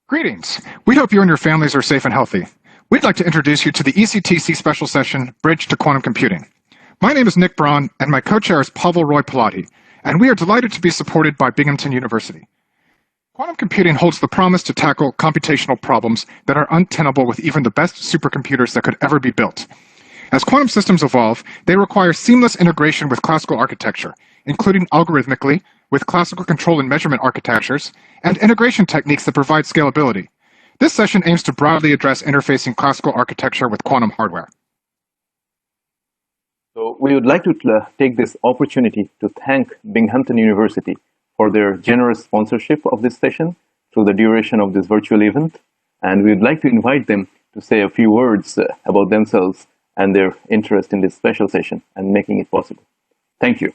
Greetings. We hope you and your families are safe and healthy. We'd like to introduce you to the ECTC special session, Bridge to Quantum Computing. My name is Nick Braun, and my co-chair is Pavel Roy-Pilati, and we are delighted to be supported by Binghamton University. Quantum computing holds the promise to tackle computational problems that are untenable with even the best supercomputers that could ever be built. As quantum systems evolve, they require seamless integration with classical architecture, including algorithmically, with classical control and measurement architectures, and integration techniques that provide scalability. This session aims to broadly address interfacing classical architecture with quantum hardware. So we would like to take this opportunity to thank Binghamton University for their generous sponsorship of this session through the duration of this virtual event. And we would like to invite them to say a few words about themselves and their interest in this special session and making it possible. Thank you.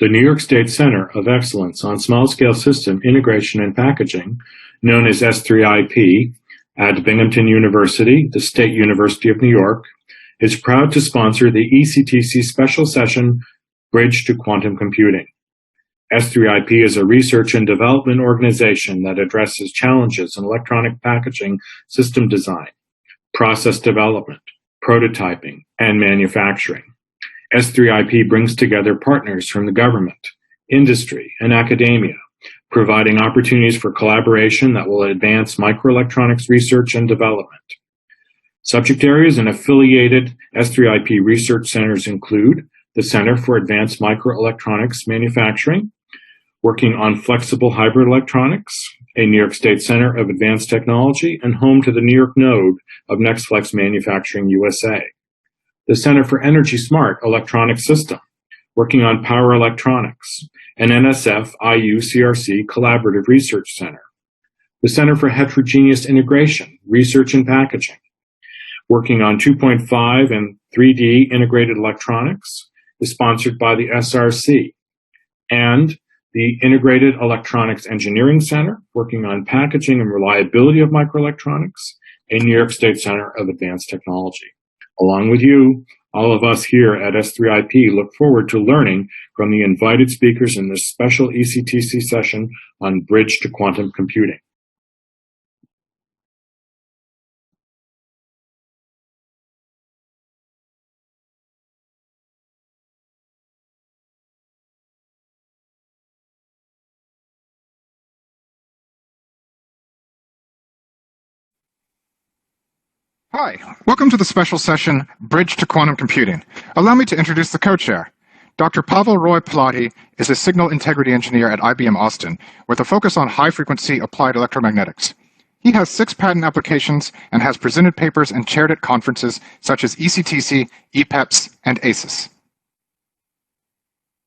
The New York State Center of Excellence on Small-Scale System Integration and Packaging, known as S3IP, at Binghamton University, the State University of New York, is proud to sponsor the ECTC special session, Bridge to Quantum Computing. S3IP is a research and development organization that addresses challenges in electronic packaging system design, process development, prototyping, and manufacturing. S3IP brings together partners from the government, industry, and academia, providing opportunities for collaboration that will advance microelectronics research and development. Subject areas and affiliated S3IP research centers include the Center for Advanced Microelectronics Manufacturing, working on flexible hybrid electronics, a New York State Center of Advanced Technology, and home to the New York node of NextFlex Manufacturing USA. The Center for Energy Smart Electronic System, working on power electronics, and NSF IU-CRC Collaborative Research Center. The Center for Heterogeneous Integration, Research and Packaging, working on 2.5 and 3D integrated electronics, is sponsored by the SRC. And the Integrated Electronics Engineering Center, working on packaging and reliability of microelectronics, a New York State Center of Advanced Technology. Along with you, all of us here at S3IP look forward to learning from the invited speakers in this special ECTC session on Bridge to Quantum Computing. Hi, welcome to the special session, Bridge to Quantum Computing. Allow me to introduce the co-chair. Dr. Pavel Roy-Pilati is a signal integrity engineer at IBM Austin with a focus on high-frequency applied electromagnetics. He has 6 patent applications and has presented papers and chaired at conferences such as ECTC, EPEPS, and ACES.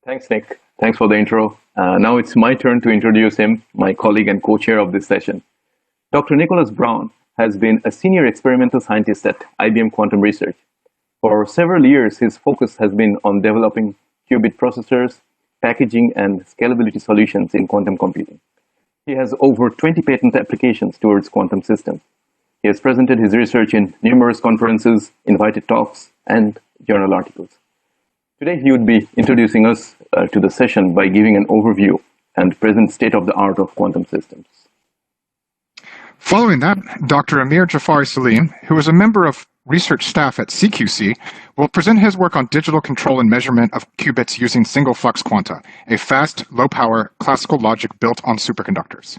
Thanks, Nick. Thanks for the intro. Now it's my turn to introduce him, my colleague and co-chair of this session. Dr. Nicholas Brown has been a senior experimental scientist at IBM Quantum Research. For several years, his focus has been on developing qubit processors, packaging, and scalability solutions in quantum computing. He has over 20 patent applications towards quantum systems. He has presented his research in numerous conferences, invited talks, and journal articles. Today, he would be introducing us to the session by giving an overview and present state of the art of quantum systems. Following that, Dr. Amir Jafari Salim, who is a member of research staff at CQC, will present his work on digital control and measurement of qubits using single flux quanta, a fast, low-power classical logic built on superconductors.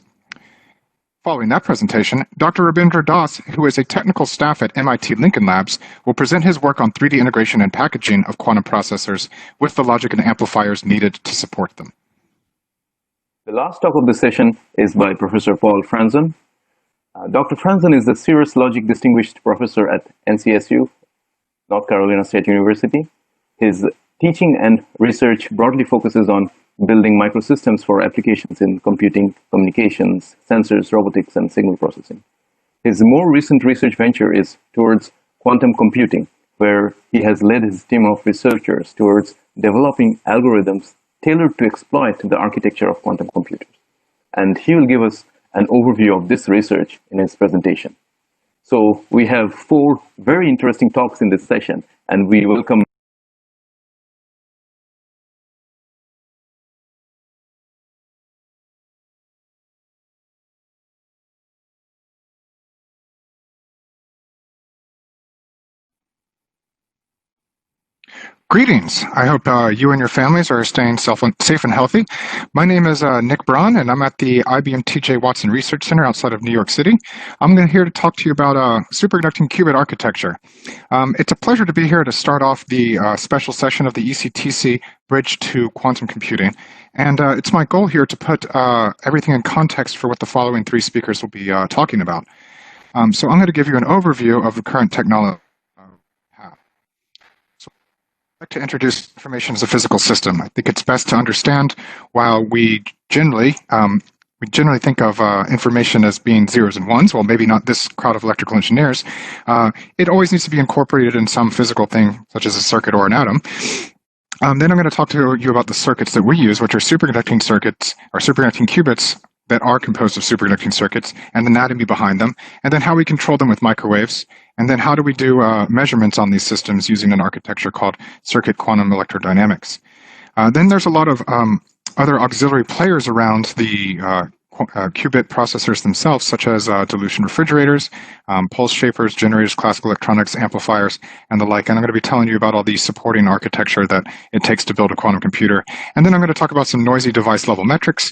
Following that presentation, Dr. Rabindra Das, who is a technical staff at MIT Lincoln Labs, will present his work on 3D integration and packaging of quantum processors with the logic and amplifiers needed to support them. The last talk of the session is by Professor Paul Franzen. Dr. Franzen is the Cirrus Logic Distinguished Professor at NCSU, North Carolina State University. His teaching and research broadly focuses on building microsystems for applications in computing, communications, sensors, robotics, and signal processing. His more recent research venture is towards quantum computing, where he has led his team of researchers towards developing algorithms tailored to exploit the architecture of quantum computers. And he will give us an overview of this research in his presentation. So we have 4 very interesting talks in this session, and we welcome Greetings. I hope you and your families are staying safe and healthy. My name is Nick Braun, and I'm at the IBM T.J. Watson Research Center outside of New York City. I'm here to talk to you about superconducting qubit architecture. It's a pleasure to be here to start off the special session of the ECTC Bridge to Quantum Computing. And it's my goal here to put everything in context for what the following 3 speakers will be talking about. So I'm going to give you an overview of the current technology. I'd like to introduce information as a physical system. I think it's best to understand while we generally think of information as being zeros and ones. Well, maybe not this crowd of electrical engineers. It always needs to be incorporated in some physical thing, such as a circuit or an atom. Then I'm going to talk to you about the circuits that we use, which are superconducting circuits or superconducting qubits that are composed of superconducting circuits, and the anatomy behind them, and then how we control them with microwaves, and then how do we do measurements on these systems using an architecture called circuit quantum electrodynamics. Then there's a lot of other auxiliary players around the qubit processors themselves, such as dilution refrigerators, pulse shapers, generators, classical electronics, amplifiers, and the like. And I'm going to be telling you about all the supporting architecture that it takes to build a quantum computer. And then I'm going to talk about some noisy device level metrics.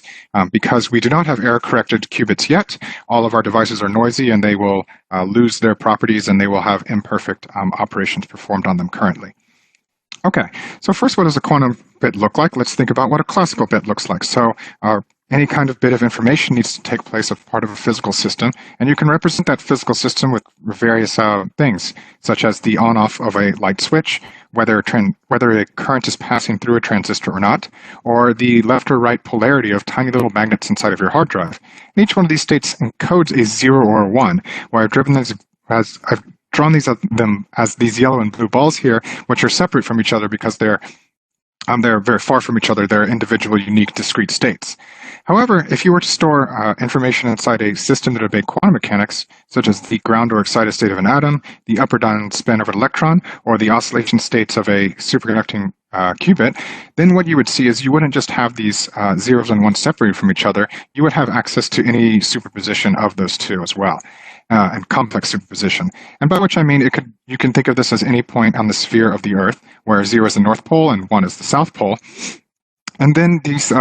Because we do not have error-corrected qubits yet, all of our devices are noisy and they will lose their properties and they will have imperfect operations performed on them currently. Okay, so first, what does a quantum bit look like? Let's think about what a classical bit looks like. So any kind of bit of information needs to take place as part of a physical system, and you can represent that physical system with various things, such as the on-off of a light switch, whether a current is passing through a transistor or not, or the left or right polarity of tiny little magnets inside of your hard drive. And each one of these states encodes a 0 or a 1, where I've drawn them as these yellow and blue balls here, which are separate from each other because they're very far from each other. They're individual, unique, discrete states. However, if you were to store information inside a system that obeyed quantum mechanics, such as the ground or excited state of an atom, the up or down spin of an electron, or the oscillation states of a superconducting qubit, then what you would see is you wouldn't just have these zeros and ones separated from each other. You would have access to any superposition of those two as well. And complex superposition. And by which I mean you can think of this as any point on the sphere of the Earth, where 0 is the North Pole and 1 is the South Pole. And then these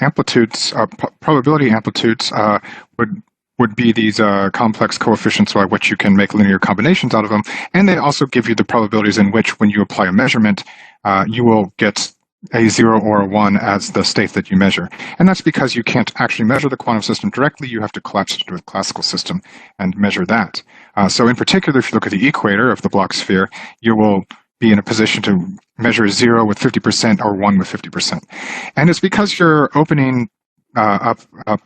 amplitudes, probability amplitudes, would be these complex coefficients by which you can make linear combinations out of them. And they also give you the probabilities in which, when you apply a measurement, you will get a 0 or a 1 as the state that you measure. And that's because you can't actually measure the quantum system directly. You have to collapse it to a classical system and measure that. So in particular, if you look at the equator of the block sphere, you will be in a position to measure 0 with 50% or 1 with 50%. And it's because you're opening up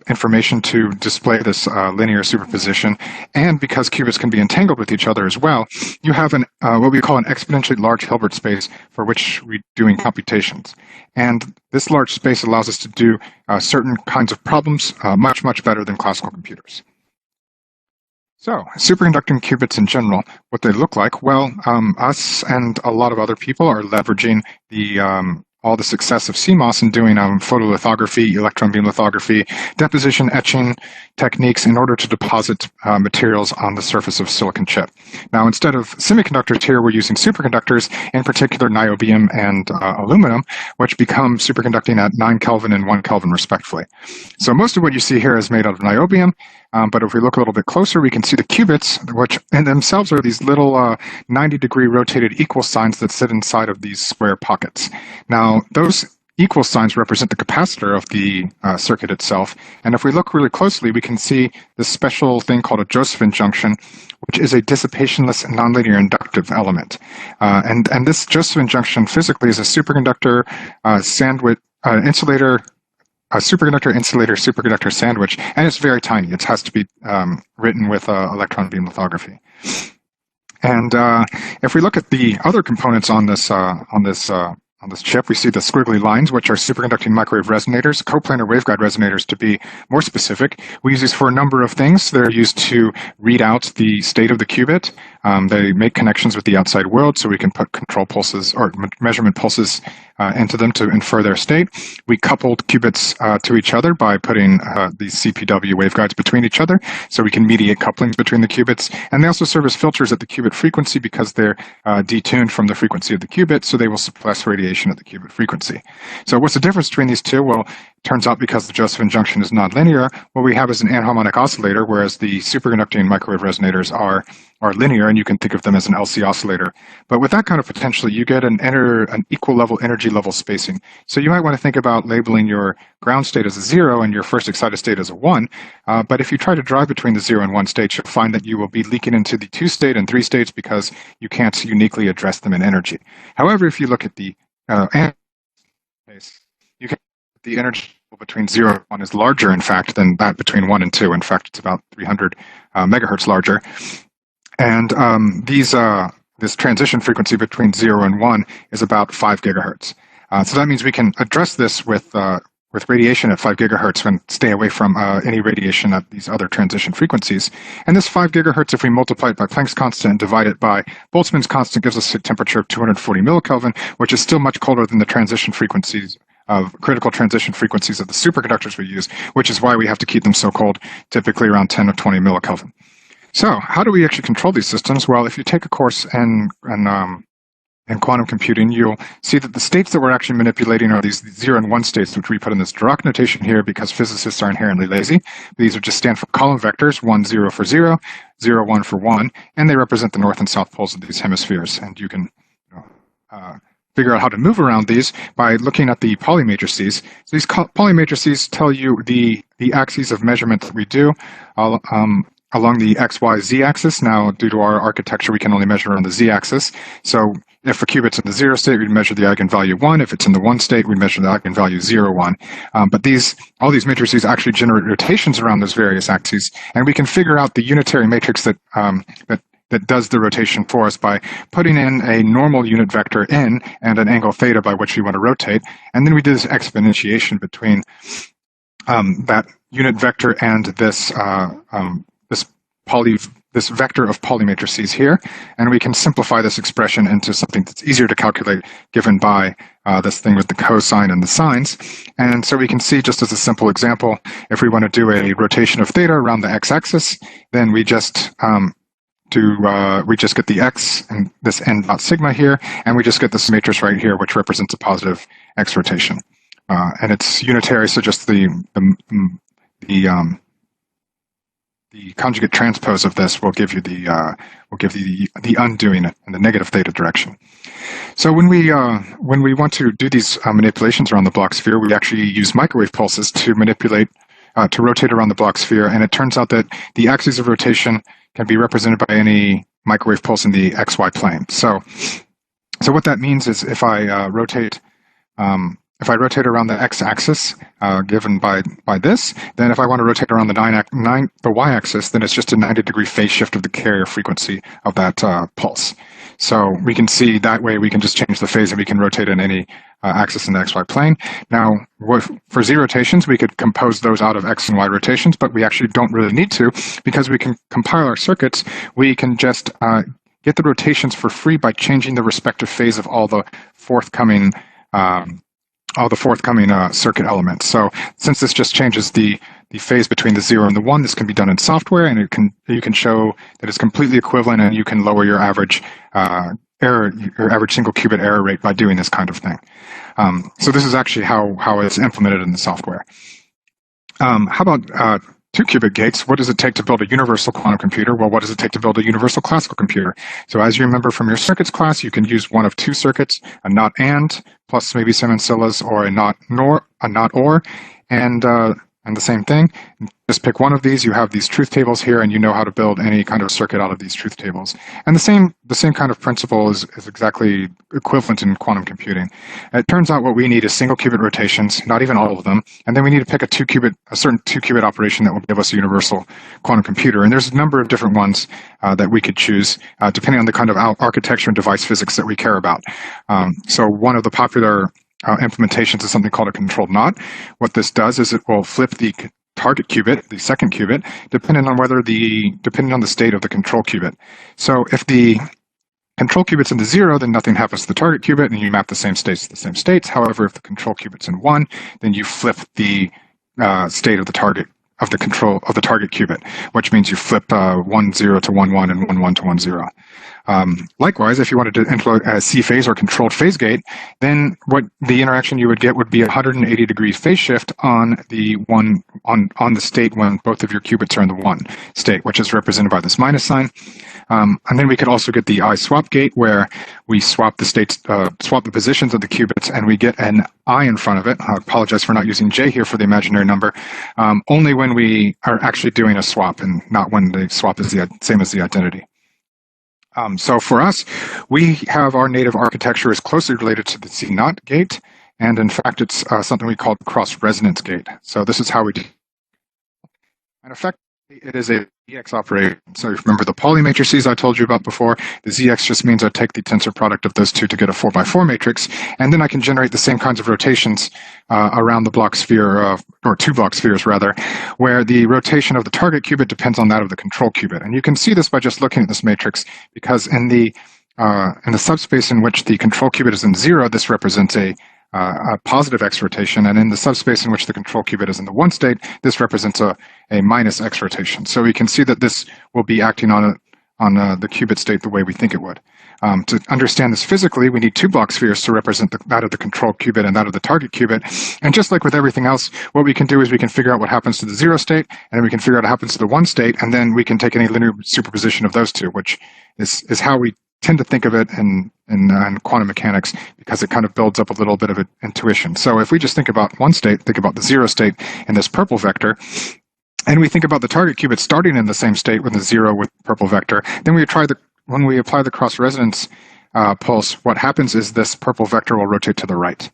information to display this linear superposition, and because qubits can be entangled with each other as well, you have what we call an exponentially large Hilbert space for which we're doing computations. And this large space allows us to do certain kinds of problems much, much better than classical computers. So, superconducting qubits in general, what they look like, well, us and a lot of other people are leveraging all the success of CMOS in doing photolithography, electron beam lithography, deposition etching techniques in order to deposit materials on the surface of silicon chip. Now, instead of semiconductors here, we're using superconductors, in particular niobium and aluminum, which become superconducting at 9 Kelvin and 1 Kelvin respectively. So most of what you see here is made out of niobium, but if we look a little bit closer, we can see the qubits, which in themselves are these little 90-degree rotated equal signs that sit inside of these square pockets. Now, those equal signs represent the capacitor of the circuit itself. And if we look really closely, we can see this special thing called a Josephson junction, which is a dissipationless nonlinear inductive element. And this Josephson junction physically is a superconductor sandwich, insulator, a superconductor insulator superconductor sandwich, and it's very tiny. It has to be written with electron beam lithography. And if we look at the other components on this on this chip, we see the squiggly lines, which are superconducting microwave resonators, coplanar waveguide resonators to be more specific. We use these for a number of things. They're used to read out the state of the qubit. They make connections with the outside world, so we can put control pulses or measurement pulses into them to infer their state. We coupled qubits to each other by putting these CPW waveguides between each other, so we can mediate couplings between the qubits. And they also serve as filters at the qubit frequency because they're detuned from the frequency of the qubit, so they will suppress radiation at the qubit frequency. So what's the difference between these two? Well, it turns out because the Josephson junction is nonlinear, what we have is an anharmonic oscillator, whereas the superconducting microwave resonators are linear, and you can think of them as an LC oscillator. But with that kind of potential, you get an equal level energy level spacing. So you might want to think about labeling your ground state as a 0 and your first excited state as a 1. But if you try to drive between the 0 and 1 states, you'll find that you will be leaking into the 2 state and 3 states because you can't uniquely address them in energy. However, if you look at the case, you can the energy between 0 and 1 is larger, in fact, than that between 1 and 2. In fact, it's about 300 megahertz larger. And this transition frequency between 0 and 1 is about 5 gigahertz. So that means we can address this with radiation at 5 gigahertz and stay away from any radiation at these other transition frequencies. And this 5 gigahertz, if we multiply it by Planck's constant and divide it by Boltzmann's constant, gives us a temperature of 240 millikelvin, which is still much colder than the transition frequencies of critical transition frequencies of the superconductors we use, which is why we have to keep them so cold, typically around 10 or 20 millikelvin. So how do we actually control these systems? Well, if you take a course in quantum computing, you'll see that the states that we're actually manipulating are these 0 and 1 states, which we put in this Dirac notation here because physicists are inherently lazy. These are just stand for column vectors, 1, 0 for 0, 0, 1 for 1, and they represent the north and south poles of these hemispheres. And you can figure out how to move around these by looking at the Pauli matrices. So these Pauli matrices tell you the axes of measurement that we do along the x, y, z axis. Now, due to our architecture, we can only measure on the z axis. So if a qubit's in the 0 state, we'd measure the eigenvalue 1. If it's in the 1 state, we'd measure the eigenvalue 0, 1. But all these matrices actually generate rotations around those various axes, and we can figure out the unitary matrix that does the rotation for us by putting in a normal unit vector n and an angle theta by which we want to rotate. And then we do this exponentiation between that unit vector and this this vector of Pauli matrices here, and we can simplify this expression into something that's easier to calculate given by this thing with the cosine and the sines. And so we can see, just as a simple example, if we want to do a rotation of theta around the x-axis, then we just get the x and this n dot sigma here, and we just get this matrix right here, which represents a positive x rotation. And it's unitary, so just the conjugate transpose of this will give you the undoing in the negative theta direction. So when we want to do these manipulations around the Bloch sphere, we actually use microwave pulses to manipulate to rotate around the Bloch sphere, and it turns out that the axes of rotation can be represented by any microwave pulse in the xy plane. So what that means is if I rotate around the x-axis given by this, then if I want to rotate around the y-axis, then it's just a 90-degree phase shift of the carrier frequency of that pulse. So we can see that way we can just change the phase and we can rotate in any axis in the xy plane. Now, for z rotations, we could compose those out of x and y rotations, but we actually don't really need to because we can compile our circuits. We can just get the rotations for free by changing the respective phase of all the forthcoming circuit elements. So since this just changes the phase between the 0 and the 1, this can be done in software, and you can show that it's completely equivalent, and you can lower your average single qubit error rate by doing this kind of thing. So this is actually how it's implemented in the software. How about 2-qubit gates? What does it take to build a universal quantum computer? Well, what does it take to build a universal classical computer? So as you remember from your circuits class, you can use one of 2 circuits, a NOT AND plus maybe some ancillas, or a NOT OR, and And the same thing, just pick one of these. You have these truth tables here, and you know how to build any kind of circuit out of these truth tables. And the same kind of principle is exactly equivalent in quantum computing. It turns out what we need is single qubit rotations, not even all of them, and then we need to pick a certain 2-qubit operation that will give us a universal quantum computer. And there's a number of different ones that we could choose depending on the kind of architecture and device physics that we care about. So one of the popular implementations is something called a controlled knot. What this does is it will flip the target qubit, the second qubit, depending on the state of the control qubit. So if the control qubit's in the 0, then nothing happens to the target qubit, and you map the same states to the same states. However, if the control qubit's in 1, then you flip the state of the target qubit, which means you flip 1 0 to 1 1 and 1 1 to 1 0. Likewise, if you wanted to implement a C phase or controlled phase gate, then what the interaction you would get would be a 180 degree phase shift on the state when both of your qubits are in the 1 state, which is represented by this minus sign. And then we could also get the I swap gate, where we swap the states, swap the positions of the qubits, and we get an I in front of it. I apologize for not using J here for the imaginary number, only when we are actually doing a swap and not when the swap is the same as the identity. So for us, we have our native architecture is closely related to the C0 gate, and in fact, it's something we call the cross-resonance gate. So this is how we do. In effect, it is a ZX operation. So if you remember the Pauli matrices I told you about before, the ZX just means I take the tensor product of those two to get a 4x4 matrix, and then I can generate the same kinds of rotations around the block sphere, or 2 block spheres rather, where the rotation of the target qubit depends on that of the control qubit. And you can see this by just looking at this matrix, because in the subspace in which the control qubit is in 0, this represents a positive X rotation, and in the subspace in which the control qubit is in the 1 state, this represents a minus X rotation. So we can see that this will be acting on the qubit state the way we think it would. To understand this physically, we need 2 block spheres to represent that of the control qubit and that of the target qubit. And just like with everything else, what we can do is we can figure out what happens to the 0 state, and then we can figure out what happens to the 1 state, and then we can take any linear superposition of those two, which is how we tend to think of it in quantum mechanics, because it kind of builds up a little bit of intuition. So if we just think about 1 state, think about the 0 state in this purple vector, and we think about the target qubit starting in the same state with the 0 with purple vector, then when we apply the cross-resonance pulse, what happens is this purple vector will rotate to the right.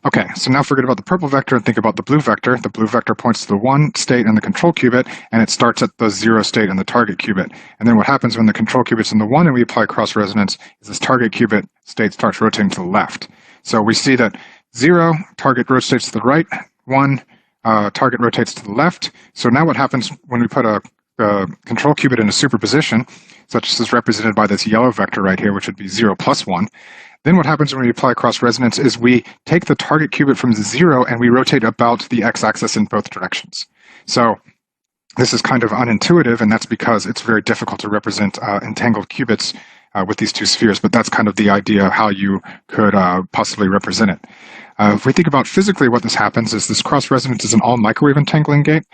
Okay, so now forget about the purple vector and think about the blue vector. The blue vector points to the 1 state in the control qubit, and it starts at the 0 state in the target qubit. And then what happens when the control qubit's in the 1 and we apply cross-resonance is this target qubit state starts rotating to the left. So we see that 0, target rotates to the right, 1, target rotates to the left. So now what happens when we put a control qubit in a superposition, such as is represented by this yellow vector right here, which would be 0 plus 1, then what happens when we apply cross-resonance is we take the target qubit from the 0 and we rotate about the x-axis in both directions. So this is kind of unintuitive, and that's because it's very difficult to represent entangled qubits with these 2 spheres, but that's kind of the idea of how you could possibly represent it. If we think about physically what this happens is this cross-resonance is an all-microwave entangling gate.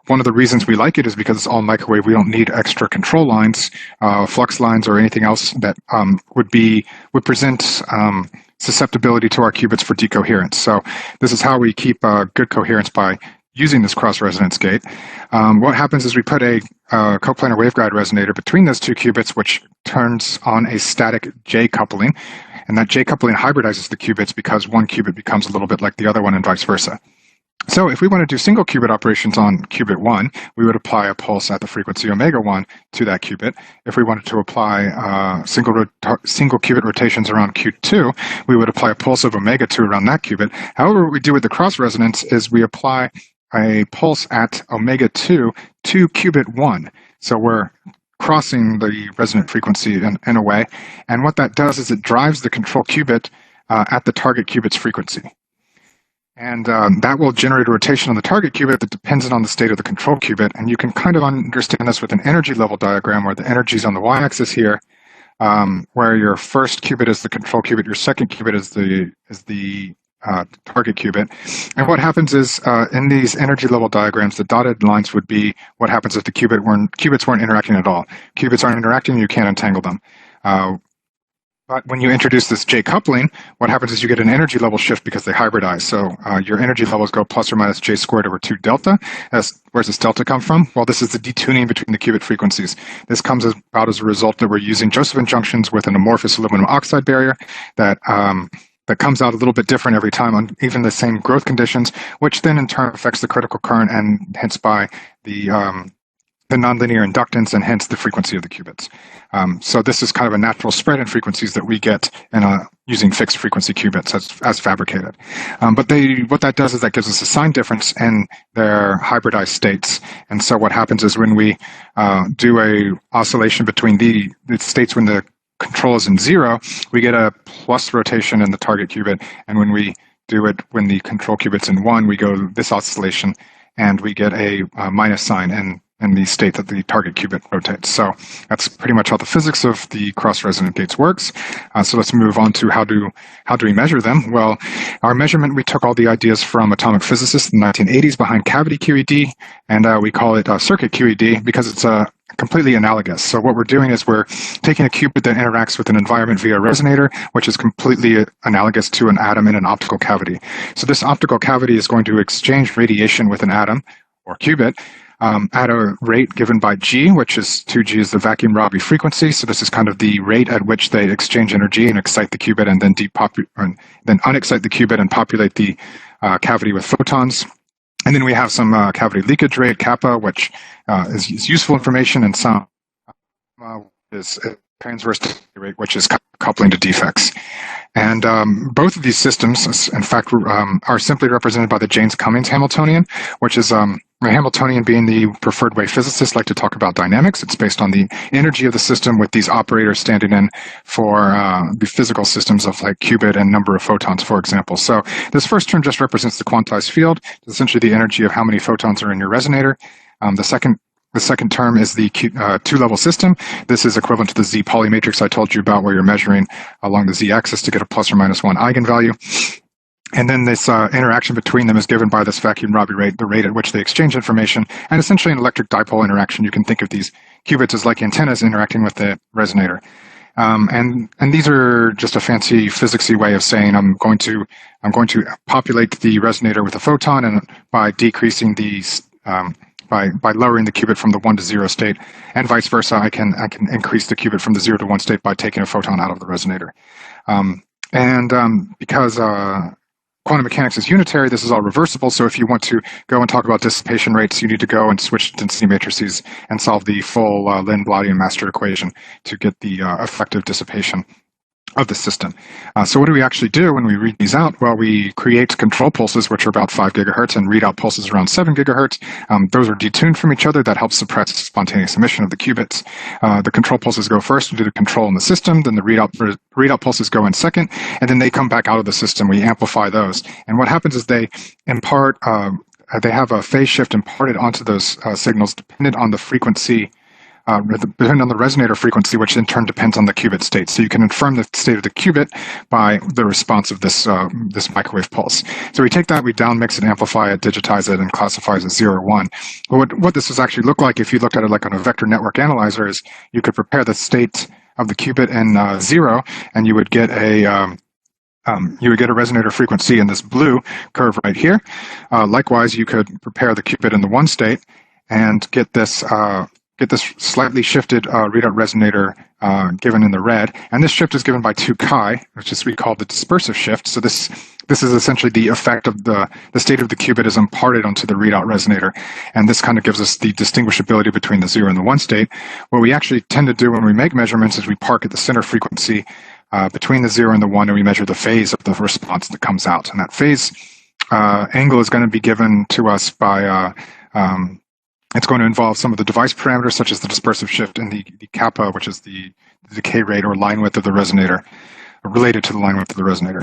One of the reasons we like it is because it's all microwave. We don't need extra control lines, flux lines, or anything else that would present susceptibility to our qubits for decoherence. So this is how we keep good coherence, by using this cross-resonance gate. What happens is we put a coplanar waveguide resonator between those 2 qubits, which turns on a static J coupling. And that J coupling hybridizes the qubits because one qubit becomes a little bit like the other one and vice versa. So if we want to do single qubit operations on qubit 1, we would apply a pulse at the frequency omega 1 to that qubit. If we wanted to apply single qubit rotations around Q2, we would apply a pulse of omega 2 around that qubit. However, what we do with the cross resonance is we apply a pulse at omega 2 to qubit 1. So we're crossing the resonant frequency in a way. And what that does is it drives the control qubit at the target qubit's frequency. And that will generate a rotation on the target qubit that depends on the state of the control qubit. And you can kind of understand this with an energy level diagram, where the energy is on the y-axis here, where your first qubit is the control qubit, your second qubit is the target qubit. And what happens is in these energy level diagrams, the dotted lines would be what happens if the qubits weren't interacting at all. Qubits aren't interacting, you can't entangle them. But when you introduce this J coupling, what happens is you get an energy level shift because they hybridize. So your energy levels go plus or minus J squared over 2 delta. Where's this delta come from? Well, this is the detuning between the qubit frequencies. This comes about as a result that we're using Josephson junctions with an amorphous aluminum oxide barrier that comes out a little bit different every time on even the same growth conditions, which then in turn affects the critical current and hence by the nonlinear inductance and hence the frequency of the qubits. So this is kind of a natural spread in frequencies that we get in using fixed frequency qubits as fabricated. But what that does is that gives us a sign difference in their hybridized states. And so what happens is when we do a oscillation between the states when the control is in 0, we get a plus rotation in the target qubit. And when we do it when the control qubit's in 1, we go this oscillation and we get a minus sign in the state that the target qubit rotates. So that's pretty much how the physics of the cross-resonant gates works. So let's move on to how do we measure them? Well, our measurement, we took all the ideas from atomic physicists in the 1980s behind cavity QED, and we call it circuit QED because it's completely analogous. So what we're doing is we're taking a qubit that interacts with an environment via a resonator, which is completely analogous to an atom in an optical cavity. So this optical cavity is going to exchange radiation with an atom or qubit at a rate given by G, which is 2G is the vacuum Rabi frequency. So this is kind of the rate at which they exchange energy and excite the qubit and then then unexcite the qubit and populate the cavity with photons. And then we have some cavity leakage rate, kappa, which is useful information, and some is transverse rate, which is coupling to defects. And both of these systems, in fact, are simply represented by the Jaynes-Cummings Hamiltonian, which is a Hamiltonian being the preferred way physicists like to talk about dynamics. It's based on the energy of the system with these operators standing in for the physical systems of like qubit and number of photons, for example. So this first term just represents the quantized field. It's essentially the energy of how many photons are in your resonator. The second term is the two-level system. This is equivalent to the Z Pauli matrix I told you about, where you're measuring along the Z-axis to get a plus or minus 1 eigenvalue. And then this interaction between them is given by this vacuum Rabi rate, the rate at which they exchange information, and essentially an electric dipole interaction. You can think of these qubits as like antennas interacting with the resonator. And these are just a fancy physicsy way of saying I'm going to populate the resonator with a photon, and by decreasing these by lowering the qubit from the 1 to 0 state, and vice versa, I can increase the qubit from the 0 to 1 state by taking a photon out of the resonator. Because quantum mechanics is unitary, this is all reversible. So if you want to go and talk about dissipation rates, you need to go and switch density matrices and solve the full Lin-Blaudian-Master equation to get the effective dissipation of the system. So what do we actually do when we read these out? Well, we create control pulses, which are about 5 gigahertz, and readout pulses around 7 gigahertz. Those are detuned from each other. That helps suppress spontaneous emission of the qubits. The control pulses go first to do the control in the system, then the readout pulses go in second, and then they come back out of the system. We amplify those. And what happens is they impart, they have a phase shift imparted onto those signals dependent on the frequency, depending on the resonator frequency, which in turn depends on the qubit state. So you can infer the state of the qubit by the response of this this microwave pulse. So we take that, we downmix it, amplify it, digitize it, and classify it as 0 or 1. But what this would actually look like if you looked at it like on a vector network analyzer is you could prepare the state of the qubit in 0, and you would get a resonator frequency in this blue curve right here. Likewise, you could prepare the qubit in the 1 state and get this slightly shifted readout resonator given in the red, and this shift is given by 2 chi, which is we call the dispersive shift. So this is essentially the effect of the state of the qubit is imparted onto the readout resonator, and this kind of gives us the distinguishability between the 0 and the 1 state. What we actually tend to do when we make measurements is we park at the center frequency between the 0 and the 1, and we measure the phase of the response that comes out, and that phase angle is going to be given to us by it's going to involve some of the device parameters, such as the dispersive shift and the kappa, which is the decay rate or line width of the resonator, related to the line width of the resonator.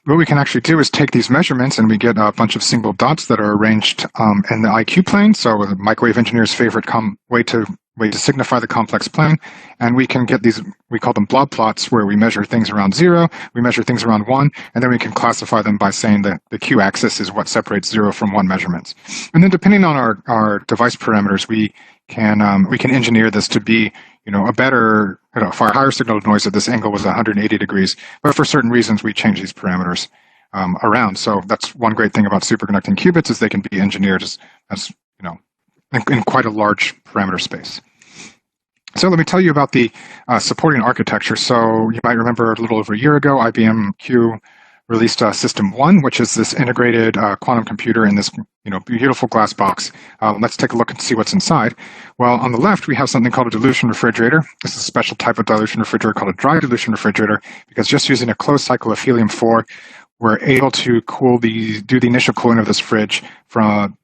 What we can actually do is take these measurements, and we get a bunch of single dots that are arranged in the IQ plane. So the microwave engineer's favorite way to signify the complex plane, and we can get these, we call them blob plots, where we measure things around 0, we measure things around 1, and then we can classify them by saying that the Q-axis is what separates 0 from 1 measurements. And then depending on our device parameters, we we can engineer this to be, a better, far higher signal to noise if this angle was 180 degrees. But for certain reasons, we change these parameters around. So that's one great thing about superconducting qubits is they can be engineered as in quite a large parameter space. So let me tell you about the supporting architecture. So you might remember a little over a year ago, IBM Q released System 1, which is this integrated quantum computer in this beautiful glass box. Let's take a look and see what's inside. Well, on the left, we have something called a dilution refrigerator. This is a special type of dilution refrigerator called a dry dilution refrigerator, because just using a closed cycle of helium-4, we're able to do the initial cooling of this fridge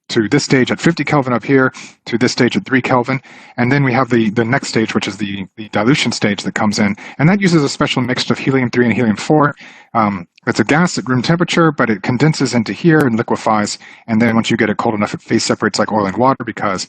to this stage at 50 Kelvin up here, to this stage at 3 Kelvin. And then we have the next stage, which is the dilution stage that comes in. And that uses a special mix of helium-3 and helium-4. It's a gas at room temperature, but it condenses into here and liquefies. And then once you get it cold enough, it phase separates like oil and water, because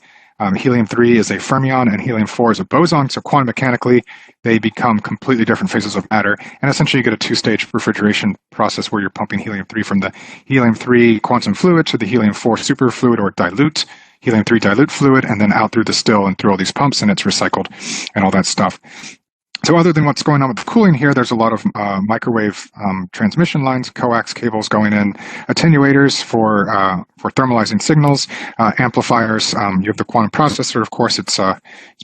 helium-3 is a fermion and helium-4 is a boson. So quantum mechanically, they become completely different phases of matter. And essentially, you get a two-stage refrigeration process where you're pumping helium-3 from the helium-3 quantum fluid to the helium-4 superfluid or dilute, helium-3 dilute fluid, and then out through the still and through all these pumps, and it's recycled and all that stuff. So other than what's going on with the cooling here, there's a lot of microwave transmission lines, coax cables going in, attenuators for thermalizing signals, amplifiers. You have the quantum processor, of course, it's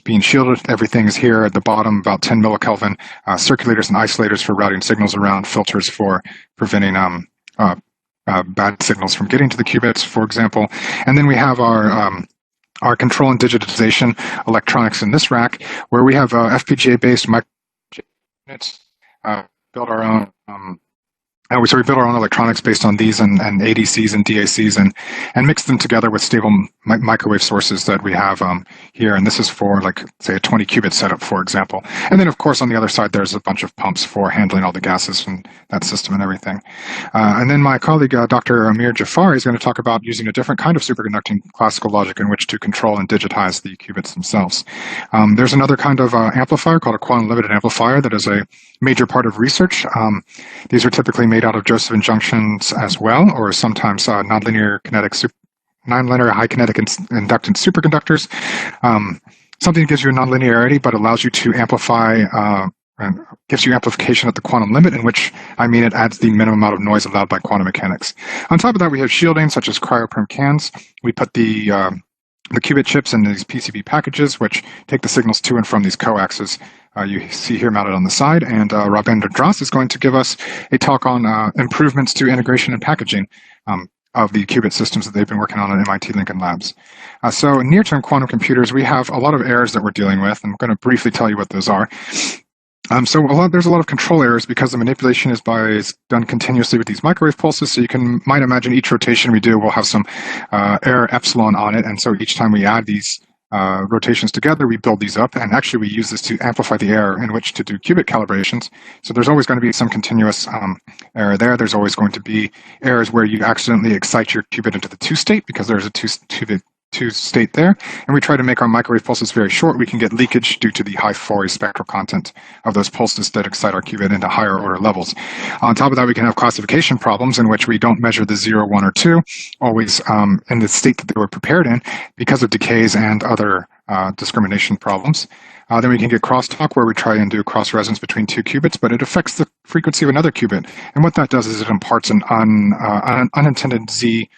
being shielded. Everything is here at the bottom, about 10 millikelvin, circulators and isolators for routing signals around, filters for preventing bad signals from getting to the qubits, for example. And then we have our control and digitization electronics in this rack, where we have FPGA-based micro units, build our own. So we build our own electronics based on these and ADCs and DACs and mix them together with stable microwave sources that we have here. And this is for, like, say, a 20 qubit setup, for example. And then, of course, on the other side, there's a bunch of pumps for handling all the gases from that system and everything. And then my colleague, Dr. Amir Jafari, is going to talk about using a different kind of superconducting classical logic in which to control and digitize the qubits themselves. There's another kind of amplifier called a quantum limited amplifier that is a major part of research. These are typically made out of Josephson junctions as well, or sometimes nonlinear high kinetic inductance superconductors. Something that gives you a nonlinearity but allows you to amplify, gives you amplification at the quantum limit, in which I mean it adds the minimum amount of noise allowed by quantum mechanics. On top of that, we have shielding, such as cryoprim cans. We put the qubit chips in these PCB packages, which take the signals to and from these coaxes. You see here mounted on the side, and Robin Dross is going to give us a talk on improvements to integration and packaging of the qubit systems that they've been working on at MIT Lincoln Labs. So in near-term quantum computers, we have a lot of errors that we're dealing with. I'm going to briefly tell you what those are. There's a lot of control errors because the manipulation is done continuously with these microwave pulses. So you might imagine each rotation we do will have some error epsilon on it. And so each time we add these rotations together, we build these up, and actually we use this to amplify the error in which to do qubit calibrations. So there's always going to be some continuous error there. There's always going to be errors where you accidentally excite your qubit into the 2 state, because there's a 2 state there, and we try to make our microwave pulses very short. We can get leakage due to the high Fourier spectral content of those pulses that excite our qubit into higher order levels. On top of that, we can have classification problems in which we don't measure the 0, 1, or 2 always in the state that they were prepared in because of decays and other discrimination problems. Then we can get crosstalk, where we try and do cross resonance between 2 qubits, but it affects the frequency of another qubit. And what that does is it imparts an unintended Z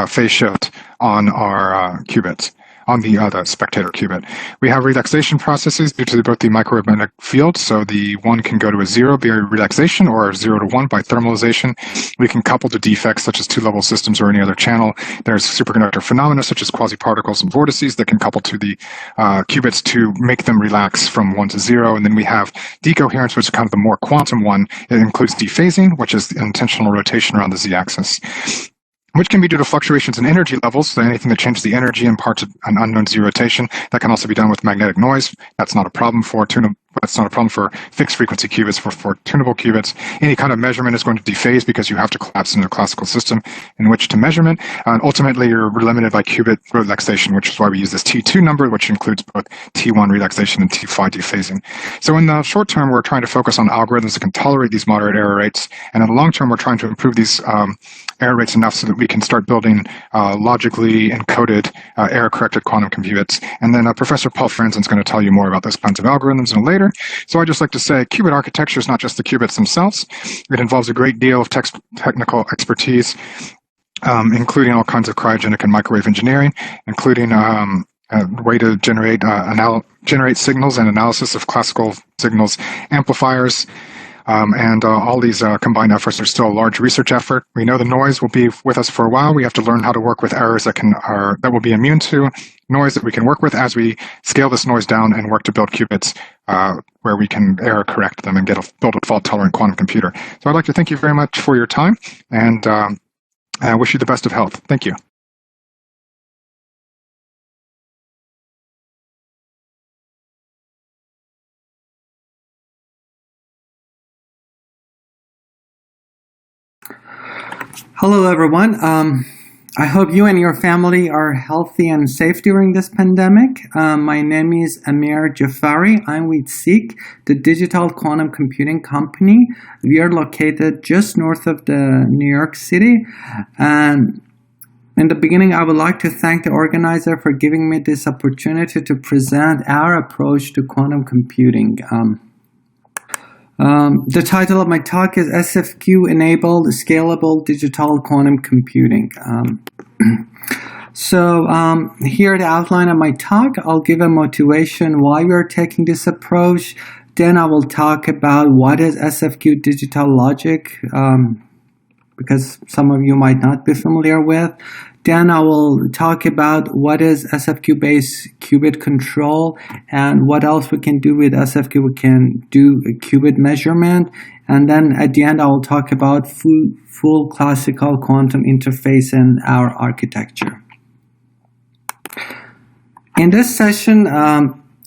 phase shift on our qubits, on the spectator qubit. We have relaxation processes due to both the micromagnetic field, so the 1 can go to a 0 by relaxation, or 0 to 1 by thermalization. We can couple to defects such as 2-level systems or any other channel. There's superconductor phenomena such as quasiparticles and vortices that can couple to the qubits to make them relax from 1 to 0. And then we have decoherence, which is kind of the more quantum one. It includes dephasing, which is the intentional rotation around the z-axis, which can be due to fluctuations in energy levels. So anything that changes the energy imparts an unknown Z rotation. That can also be done with magnetic noise. That's not a problem for but it's not a problem for fixed frequency qubits. For tunable qubits, any kind of measurement is going to dephase because you have to collapse into a classical system in which to measurement. And ultimately, you're limited by qubit relaxation, which is why we use this T2 number, which includes both T1 relaxation and T5 dephasing. So in the short term, we're trying to focus on algorithms that can tolerate these moderate error rates. And in the long term, we're trying to improve these error rates enough so that we can start building logically encoded error-corrected quantum qubits. And then Professor Paul Franzen is going to tell you more about those kinds of algorithms later. So I just like to say qubit architecture is not just the qubits themselves. It involves a great deal of technical expertise, including all kinds of cryogenic and microwave engineering, including a way to generate signals and analysis of classical signals amplifiers. And all these combined efforts are still a large research effort. We know the noise will be with us for a while. We have to learn how to work with errors that will be immune to noise that we can work with as we scale this noise down and work to build qubits where we can error correct them and build a fault-tolerant quantum computer. So I'd like to thank you very much for your time, and I wish you the best of health. Thank you. Hello, everyone. I hope you and your family are healthy and safe during this pandemic. My name is Amir Jafari. I'm with ETCT, the digital quantum computing company. We are located just north of the New York City. And in the beginning, I would like to thank the organizer for giving me this opportunity to present our approach to quantum computing. The title of my talk is SFQ-enabled scalable digital quantum computing. So here the outline of my talk. I'll give a motivation why we are taking this approach. Then I will talk about what is SFQ digital logic, because some of you might not be familiar with. Then I will talk about what is SFQ-based qubit control and what else we can do with SFQ. We can do a qubit measurement. And then at the end, I will talk about full classical quantum interface and our architecture. In this session,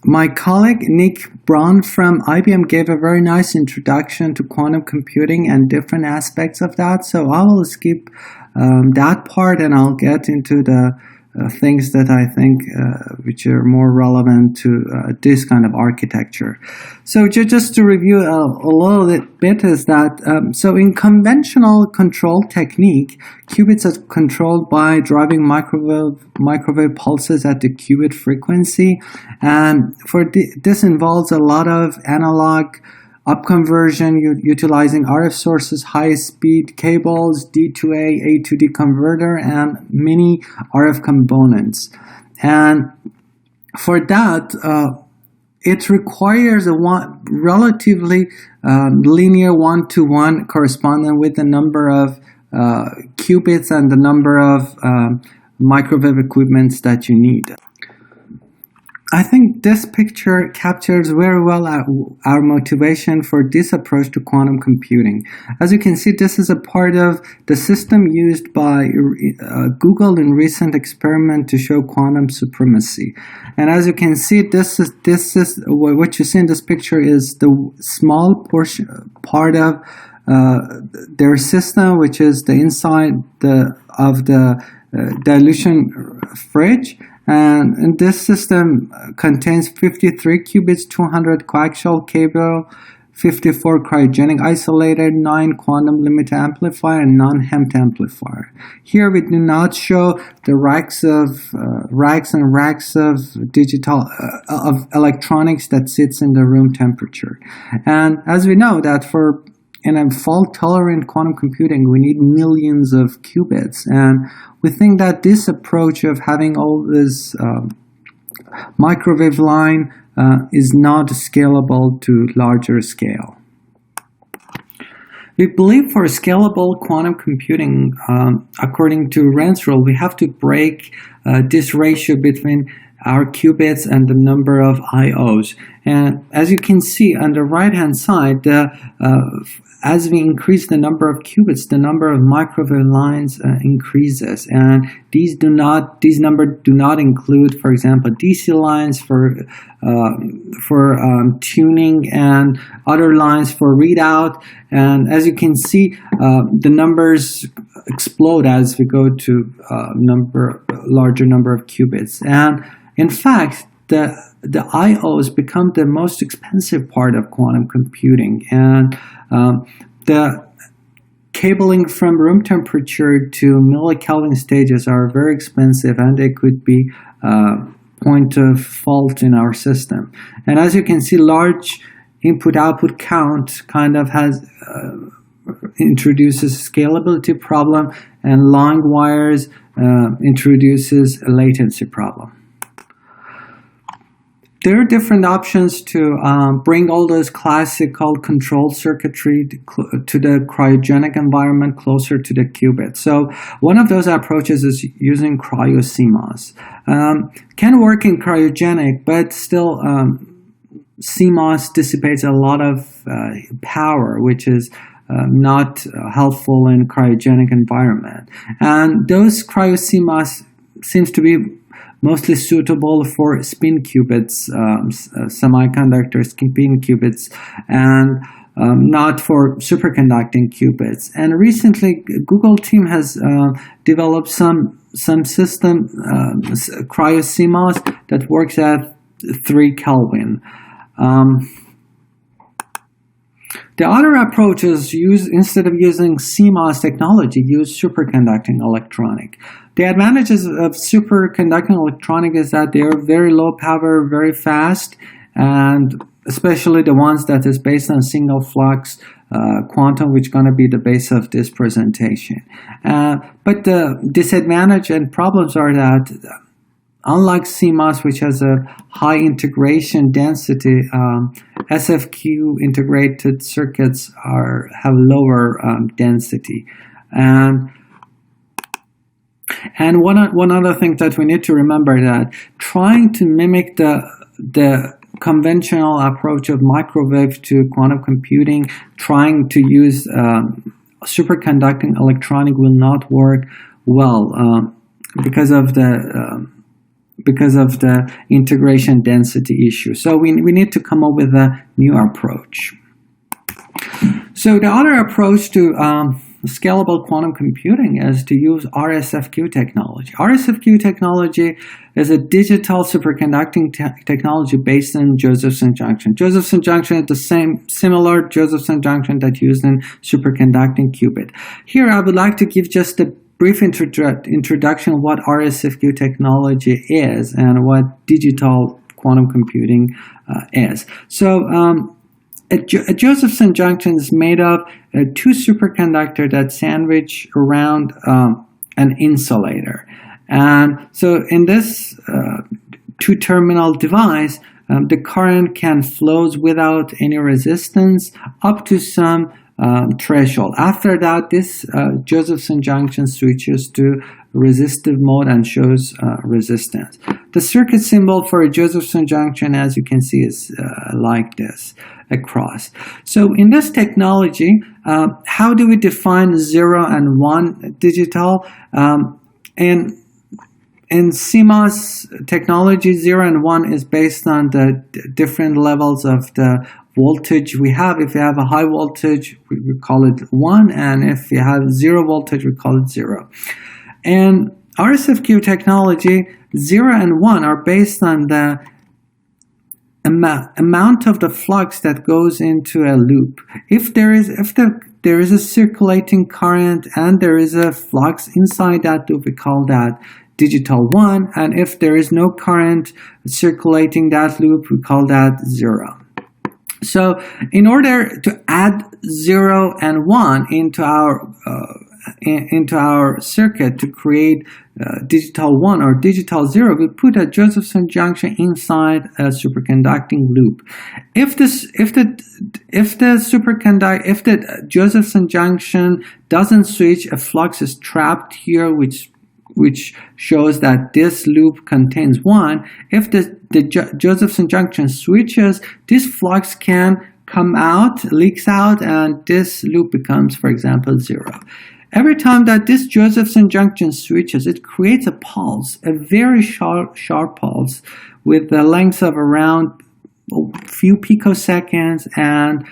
my colleague Nick Braun from IBM gave a very nice introduction to quantum computing and different aspects of that. So I will skip that part, and I'll get into the things that I think which are more relevant to this kind of architecture. So just to review a little bit is that, so in conventional control technique, qubits are controlled by driving microwave pulses at the qubit frequency. And this involves a lot of analog upconversion utilizing RF sources, high-speed cables, D2A, A to D converter, and many RF components. And for that, it requires a relatively linear one-to-one correspondence with the number of qubits and the number of microwave equipments that you need. I think this picture captures very well our motivation for this approach to quantum computing. As you can see, this is a part of the system used by Google in recent experiment to show quantum supremacy. And as you can see, this is what you see in this picture is the small part of their system, which is the inside of the dilution fridge. And this system contains 53 qubits, 200 coaxial cable, 54 cryogenic isolated, 9 quantum limit amplifier, and non-Hemped amplifier. Here we do not show the racks and racks of digital of electronics that sits in the room temperature. And as we know that in a fault-tolerant quantum computing, we need millions of qubits. And we think that this approach of having all this microwave line is not scalable to larger scale. We believe for scalable quantum computing, according to Renz's rule, we have to break this ratio between our qubits and the number of IOs. And as you can see on the right-hand side, as we increase the number of qubits, the number of microwave lines increases, and these numbers do not include, for example, DC lines for tuning and other lines for readout. And as you can see, the numbers explode as we go to larger number of qubits. And in fact, the IOs become the most expensive part of quantum computing, and the cabling from room temperature to millikelvin stages are very expensive, and they could be point of fault in our system. And as you can see, large input-output count kind of introduces scalability problem, and long wires introduces a latency problem. There are different options to bring all those classical control circuitry to the cryogenic environment closer to the qubit. So one of those approaches is using cryo-CMOS. Can work in cryogenic, but still CMOS dissipates a lot of power, which is not helpful in cryogenic environment. And those cryo-CMOS seems to be mostly suitable for spin qubits, semiconductor spin qubits, and not for superconducting qubits. And recently, Google team has developed some system, cryo-CMOS, that works at 3 Kelvin. The other approach is instead of using CMOS technology, use superconducting electronic. The advantages of superconducting electronic is that they are very low power, very fast, and especially the ones that is based on single flux quantum, which is going to be the base of this presentation. But the disadvantage and problems are that unlike CMOS, which has a high integration density, SFQ integrated circuits have lower density. And one other thing that we need to remember, that trying to mimic the conventional approach of microwave to quantum computing, trying to use superconducting electronic will not work well because of the integration density issue. So we need to come up with a new approach. So the other approach to scalable quantum computing is to use RSFQ technology. RSFQ technology is a digital superconducting technology based on Josephson junction. Josephson junction is the similar Josephson junction that's used in superconducting qubit. Here I would like to give just a brief introduction of what RSFQ technology is and what digital quantum computing is. So a Josephson junction is made of 2 superconductors that sandwich around an insulator. And so in this 2-terminal device, the current can flow without any resistance up to some threshold. After that, this Josephson junction switches to resistive mode and shows resistance. The circuit symbol for a Josephson junction, as you can see, is like this across. So in this technology, how do we define 0 and 1 digital? In CMOS technology, 0 and 1 is based on the different levels of the voltage we have. If you have a high voltage, we call it 1, and if you have 0 voltage, we call it 0. And RSFQ technology, 0 and 1 are based on the amount of the flux that goes into a loop. If there is a circulating current and there is a flux inside that loop, we call that digital 1, and if there is no current circulating that loop, we call that 0. So in order to add 0 and 1 into our circuit to create digital 1 or digital 0, we put a Josephson junction inside a superconducting loop. If the Josephson junction doesn't switch, a flux is trapped here, which which shows that this loop contains 1. If the Josephson junction switches, this flux can come out, leaks out, and this loop becomes, for example, 0. Every time that this Josephson junction switches, it creates a pulse, a very sharp pulse with a length of around a few picoseconds and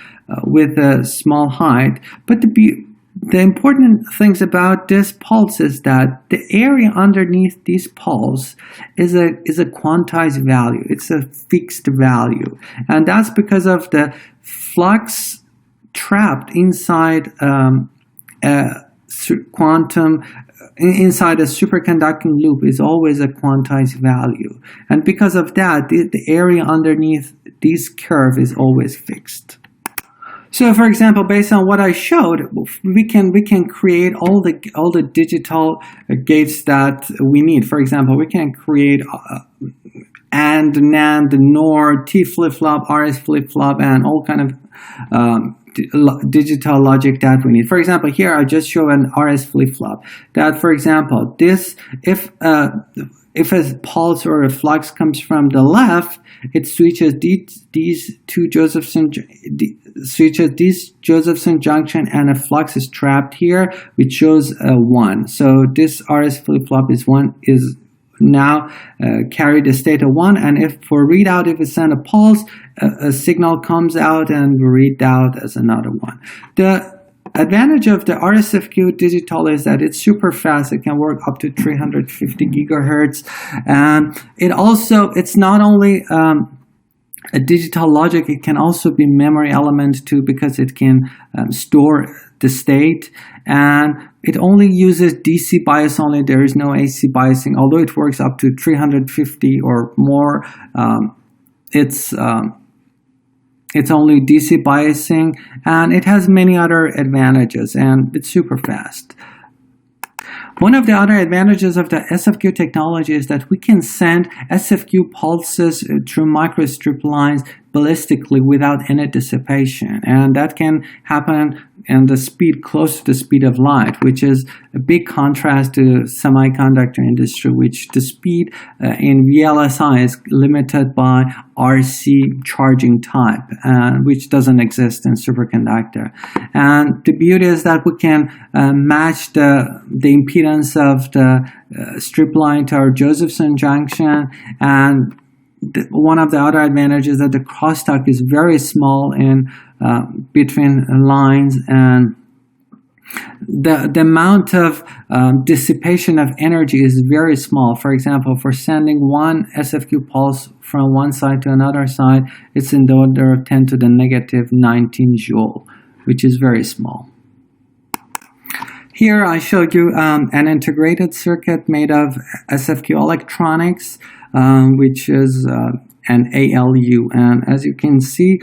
with a small height. But the important things about this pulse is that the area underneath this pulse is a quantized value. It's a fixed value. And that's because of the flux trapped inside inside a superconducting loop is always a quantized value. And because of that, the area underneath this curve is always fixed. So, for example, based on what I showed, we can create all the digital gates that we need. For example, we can create AND, NAND, NOR, T flip-flop, RS flip-flop, and all kind of digital logic that we need. For example, here I just show an RS flip-flop. That, for example, this if a pulse or a flux comes from the left, it switches these Josephson junction, and a flux is trapped here, which shows 1. So this RS flip-flop is now carry the state of 1, and if for readout, if we send a pulse, a signal comes out and read out as another 1. The advantage of the RSFQ digital is that it's super fast. It can work up to 350 gigahertz, and it's not only a digital logic, it can also be memory element too, because it can store the state, and it only uses DC bias only. There is no AC biasing, although it works up to 350 or more. It's only DC biasing, and it has many other advantages, and it's super fast. One of the other advantages of the SFQ technology is that we can send SFQ pulses through microstrip lines ballistically without any dissipation, and that can happen in the speed close to the speed of light, which is a big contrast to semiconductor industry, which the speed in VLSI is limited by RC charging type, which doesn't exist in superconductor. And the beauty is that we can match the impedance of the strip line to our Josephson junction, and one of the other advantages is that the crosstalk is very small in between lines, and the amount of dissipation of energy is very small. For example, for sending one SFQ pulse from one side to another side, it's in the order of 10 to the negative 19 joule, which is very small. Here I showed you an integrated circuit made of SFQ electronics, which is an ALU. And as you can see,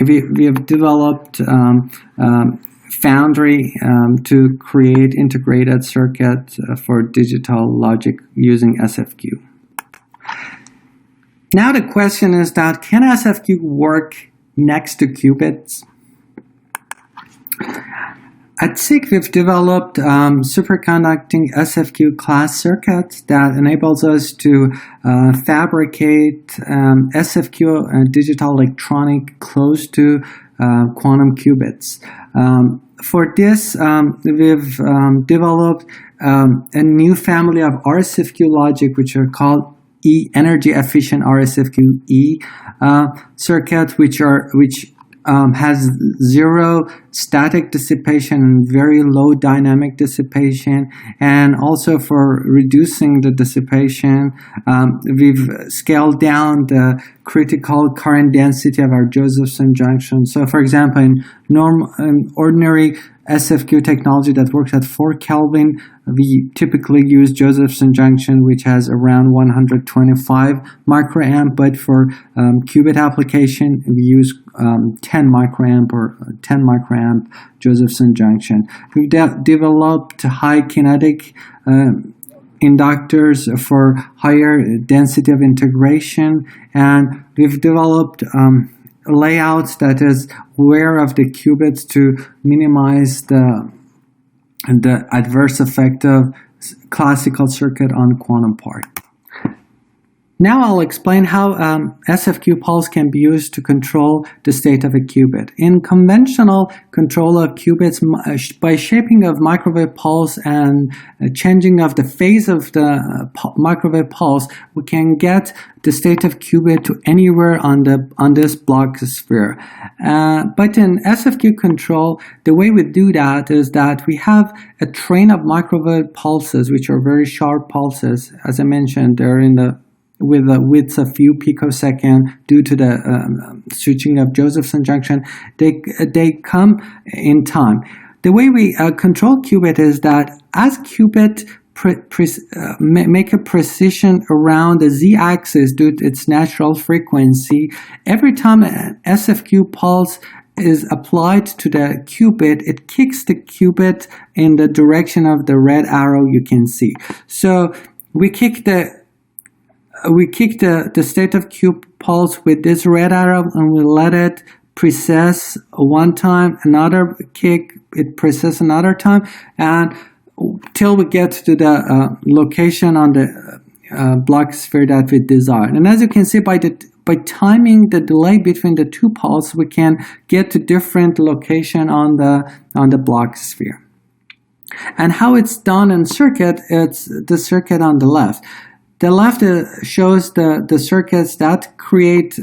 we have developed Foundry to create integrated circuit for digital logic using SFQ. Now the question is that, can SFQ work next to qubits? At SIG, we've developed superconducting SFQ class circuits that enables us to fabricate SFQ digital electronic close to quantum qubits. For this, we've developed a new family of RSFQ logic, which are called energy efficient RSFQ circuits, which has zero static dissipation and very low dynamic dissipation. And also for reducing the dissipation, we've scaled down the critical current density of our Josephson junction. So for example, in ordinary SFQ technology that works at 4 Kelvin, we typically use Josephson junction, which has around 125 microamp, but for qubit application, we use 10 microamp or 10 microamp Josephson junction. We've developed high kinetic inductors for higher density of integration, and we've developed layouts that is aware of the qubits to minimize the adverse effect of classical circuit on quantum part. Now I'll explain how SFQ pulse can be used to control the state of a qubit. In conventional control of qubits, by shaping of microwave pulse and changing of the phase of the microwave pulse, we can get the state of qubit to anywhere on this Bloch sphere. But in SFQ control, the way we do that is that we have a train of microwave pulses, which are very sharp pulses. As I mentioned, they're with a width of few picosecond due to the switching of Josephson junction. They come in time. The way we control qubit is that as qubit make a precision around the z-axis due to its natural frequency, every time an SFQ pulse is applied to the qubit, it kicks the qubit in the direction of the red arrow you can see. So we kick the state of Q pulse with this red arrow, and we let it precess one time, another kick, it precess another time, and till we get to the location on the Bloch sphere that we desire. And as you can see, by timing the delay between the two pulses, we can get to different location on the Bloch sphere. And how it's done in circuit, it's the circuit on the left. The left shows the circuits that create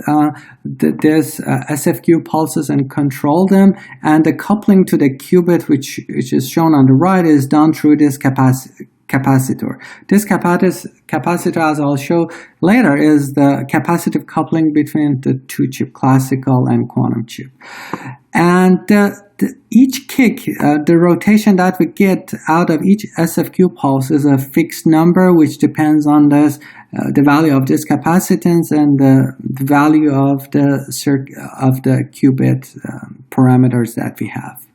this SFQ pulses and control them, and the coupling to the qubit, which is shown on the right, is done through this capacitor. This capacitor, as I'll show later, is the capacitive coupling between the two chip, classical and quantum chip. And each kick, the rotation that we get out of each SFQ pulse is a fixed number, which depends on the value of this capacitance and the value of the qubit parameters that we have.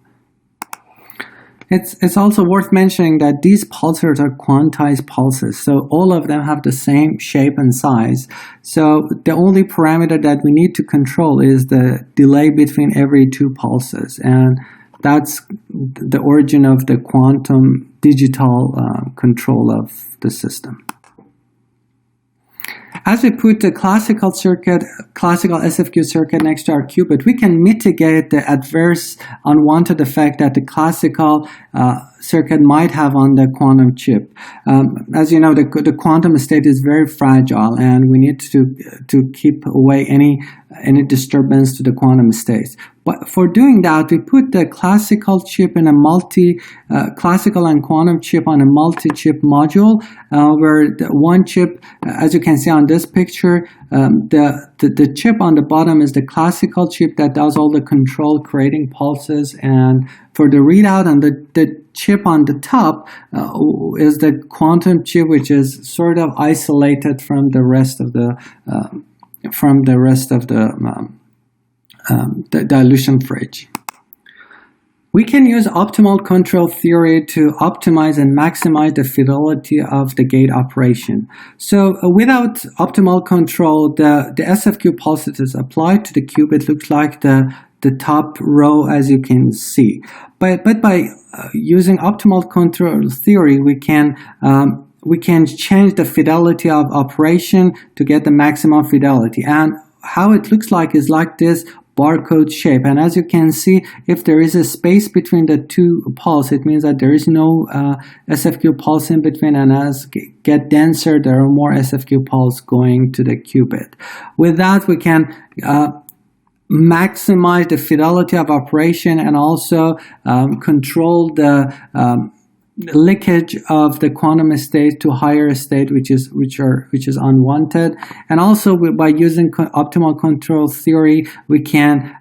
It's also worth mentioning that these pulsars are quantized pulses, so all of them have the same shape and size. So the only parameter that we need to control is the delay between every two pulses, and that's the origin of the quantum digital control of the system. As we put the classical SFQ circuit next to our qubit, we can mitigate the adverse unwanted effect that the classical circuit might have on the quantum chip. As you know, the quantum state is very fragile, and we need to keep away any disturbance to the quantum states. But for doing that, we put the classical chip in a classical and quantum chip on a multi-chip module, where the one chip, as you can see on this picture, the chip on the bottom is the classical chip that does all the control, creating pulses, and for the readout, and the chip on the top is the quantum chip, which is sort of isolated from the rest of the dilution fridge. We can use optimal control theory to optimize and maximize the fidelity of the gate operation. So without optimal control, the SFQ pulse that is applied to the qubit looks like the top row, as you can see. But by using optimal control theory, we can change the fidelity of operation to get the maximum fidelity. And how it looks like is like this barcode shape. And as you can see, if there is a space between the two pulses, it means that there is no SFQ pulse in between, and as get denser, there are more SFQ pulse going to the qubit. With that, we can maximize the fidelity of operation and also control the leakage of the quantum state to higher state, which is unwanted. And also by using optimal control theory, we can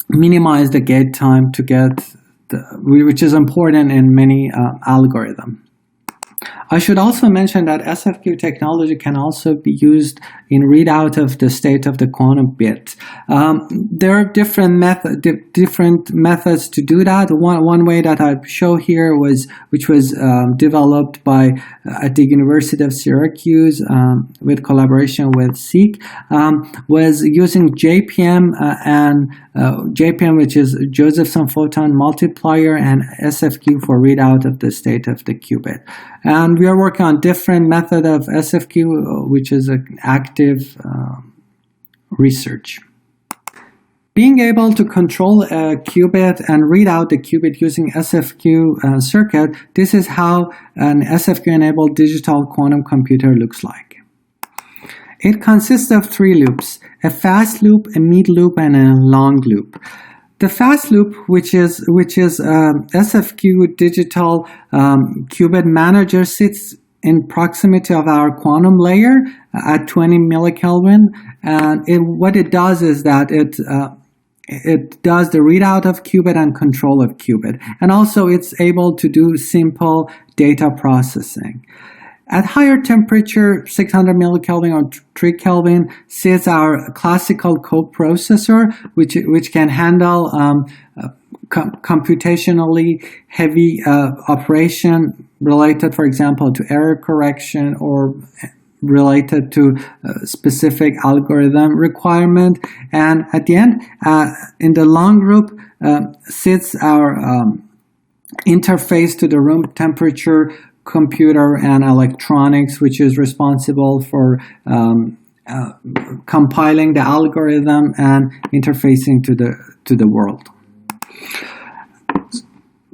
minimize the gate time to get which is important in many algorithms. I should also mention that SFQ technology can also be used in readout of the state of the quantum bit. There are different methods to do that. One way that I show here which was developed at the University of Syracuse with collaboration with SEEK, was using JPM and JPM, which is Josephson Photon Multiplier, and SFQ for readout of the state of the qubit. And we are working on different method of SFQ, which is an active research. Being able to control a qubit and read out the qubit using SFQ circuit, this is how an SFQ-enabled digital quantum computer looks like. It consists of 3 loops: a fast loop, a mid loop, and a long loop. The fast loop, which is SFQ digital qubit manager, sits in proximity of our quantum layer at 20 millikelvin, and what it does is that it does the readout of qubit and control of qubit, and also it's able to do simple data processing. At higher temperature, 600 millikelvin or 3 Kelvin, sits our classical coprocessor, which can handle computationally heavy operation related, for example, to error correction or related to specific algorithm requirement. And at the end, in the long group, sits our interface to the room temperature computer and electronics, which is responsible for compiling the algorithm and interfacing to the world.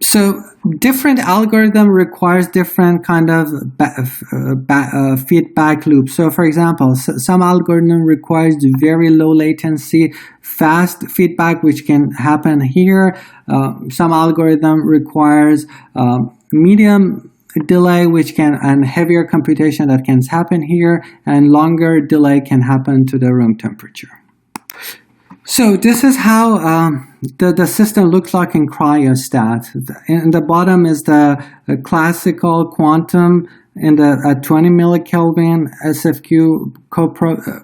So different algorithm requires different kind of feedback loops. So for example, some algorithm requires very low latency, fast feedback, which can happen here. Some algorithm requires medium delay, and heavier computation that can happen here, and longer delay can happen to the room temperature. So this is how the system looks like in cryostat. In the bottom is the classical quantum in the at 20 millikelvin SFQ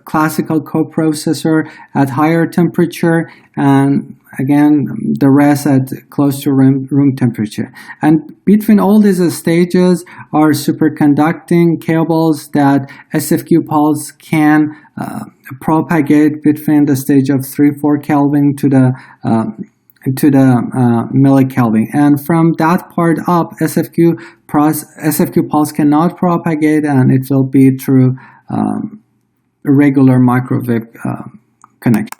classical coprocessor at higher temperature, and again the rest at close to room temperature. And between all these stages are superconducting cables that SFQ pulse can propagate between the stage of 3-4 Kelvin to the millikelvin, and from that part up, SFQ pulse cannot propagate, and it will be through regular microwave connection.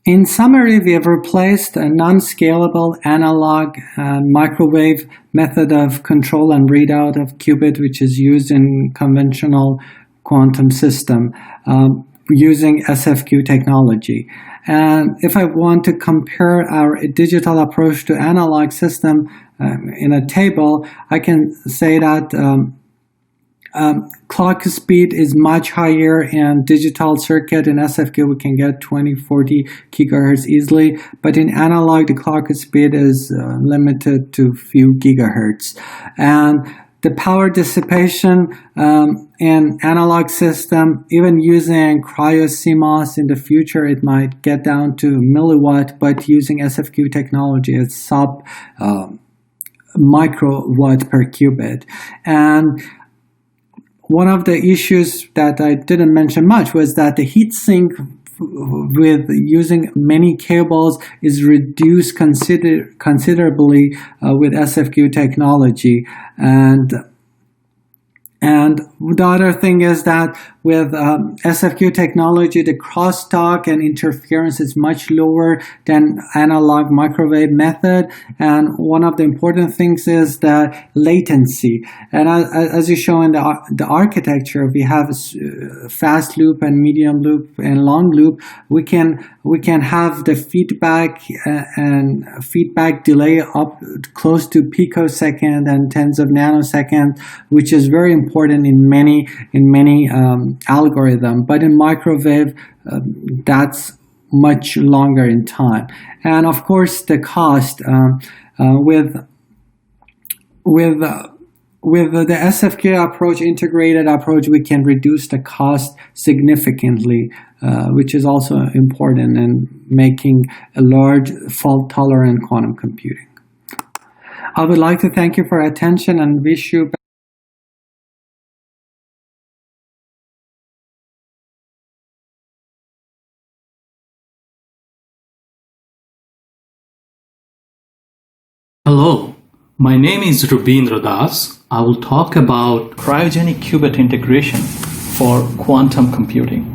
In summary, we have replaced a non-scalable analog microwave method of control and readout of qubit, which is used in conventional quantum system, using SFQ technology. And if I want to compare our digital approach to analog system in a table, I can say that clock speed is much higher in digital circuit. In SFQ, we can get 20-40 gigahertz easily, but in analog, the clock speed is limited to few gigahertz. And the power dissipation in analog system, even using cryo CMOS in the future, it might get down to milliwatt, but using SFQ technology, it's sub microwatt per qubit. And one of the issues that I didn't mention much was that the heat sink with using many cables is reduced considerably with SFQ technology. And the other thing is that with SFQ technology, the crosstalk and interference is much lower than analog microwave method. And one of the important things is the latency. And as you show in the architecture, we have fast loop and medium loop and long loop. We can have the feedback and feedback delay up close to picosecond and tens of nanoseconds, which is very important in many algorithm, but in microwave that's much longer in time. And of course the cost with the SFQ approach, integrated approach, we can reduce the cost significantly, which is also important in making a large fault-tolerant quantum computing. I would like to thank you for your attention and wish you My name is Rubindra Das. I will talk about cryogenic qubit integration for quantum computing.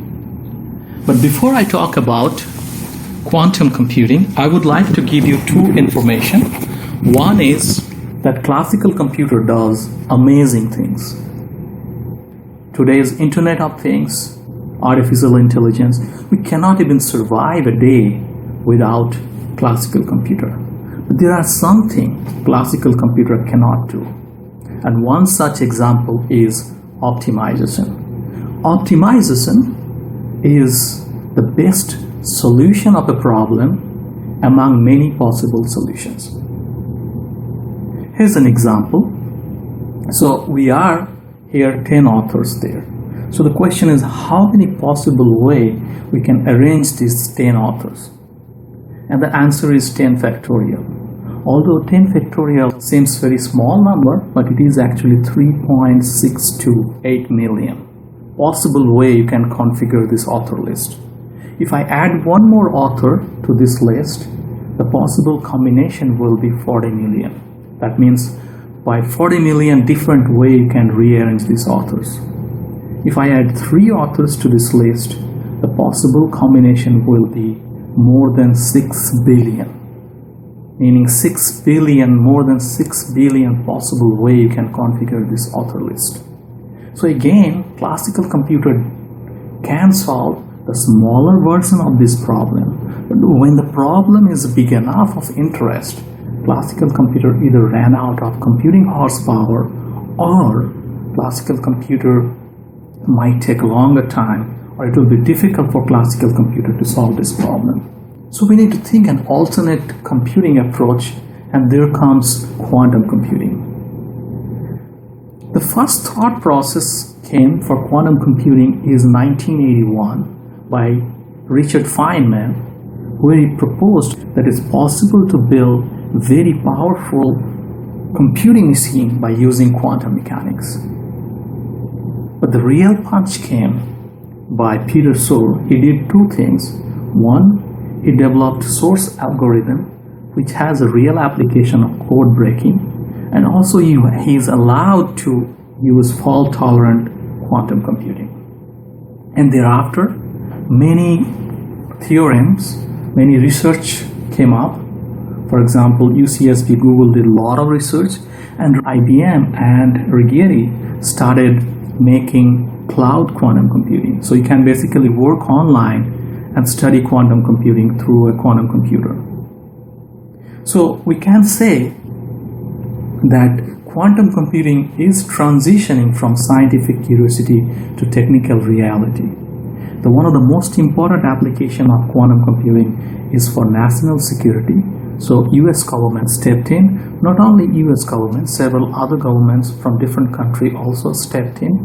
But before I talk about quantum computing, I would like to give you two information. One is that classical computer does amazing things. Today's Internet of Things, artificial intelligence, we cannot even survive a day without classical computer. But there are something classical computer cannot do. And one such example is optimization. Optimization is the best solution of a problem among many possible solutions. Here's an example. So we are here 10 authors there. So the question is how many possible way we can arrange these 10 authors? And the answer is 10 factorial. Although 10 factorial seems very small number, but it is actually 3.628 million possible way you can configure this author list. If I add one more author to this list, the possible combination will be 40 million. That means by 40 million different way you can rearrange these authors. If I add 3 authors to this list, the possible combination will be more than 6 billion. Meaning 6 billion, more than 6 billion possible way you can configure this author list. So again, classical computer can solve the smaller version of this problem. But when the problem is big enough of interest, classical computer either ran out of computing horsepower or classical computer might take a longer time, or it will be difficult for classical computer to solve this problem. So we need to think an alternate computing approach, and there comes quantum computing. The first thought process came for quantum computing is 1981 by Richard Feynman, where he proposed that it's possible to build very powerful computing machine by using quantum mechanics. But the real punch came by Peter Szor. He did two things. One, he developed source algorithm which has a real application of code breaking, and also he is allowed to use fault tolerant quantum computing. And thereafter many theorems, many research came up. For example, UCSB Google did a lot of research, and IBM and Rigetti started making cloud quantum computing. So you can basically work online and study quantum computing through a quantum computer. So we can say that quantum computing is transitioning from scientific curiosity to technical reality. One of the most important application of quantum computing is for national security. So US government stepped in. Not only US government, several other governments from different countries also stepped in.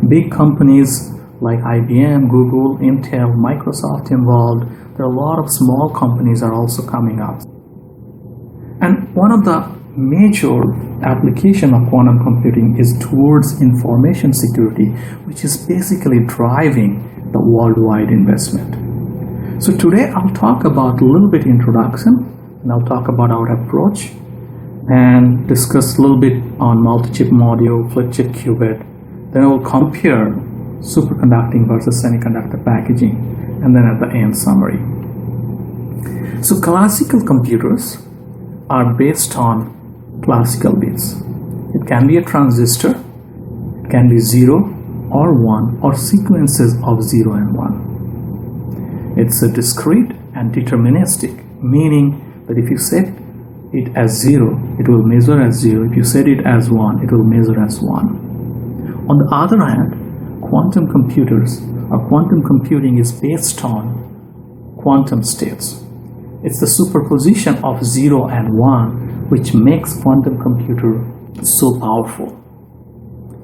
Big companies like IBM, Google, Intel, Microsoft involved. There are a lot of small companies are also coming up. And one of the major application of quantum computing is towards information security, which is basically driving the worldwide investment. So today I'll talk about a little bit introduction, and I'll talk about our approach and discuss a little bit on multi-chip module, flip chip qubit. Then I will compare superconducting versus semiconductor packaging, and then at the end summary. So classical computers are based on classical bits. It can be a transistor, it can be 0 or 1 or sequences of 0 and 1. It's a discrete and deterministic, meaning that if you set it as 0, it will measure as 0. If you set it as 1, it will measure as 1. On the other hand, quantum computers or quantum computing is based on quantum states. It's the superposition of 0 and 1 which makes quantum computer so powerful.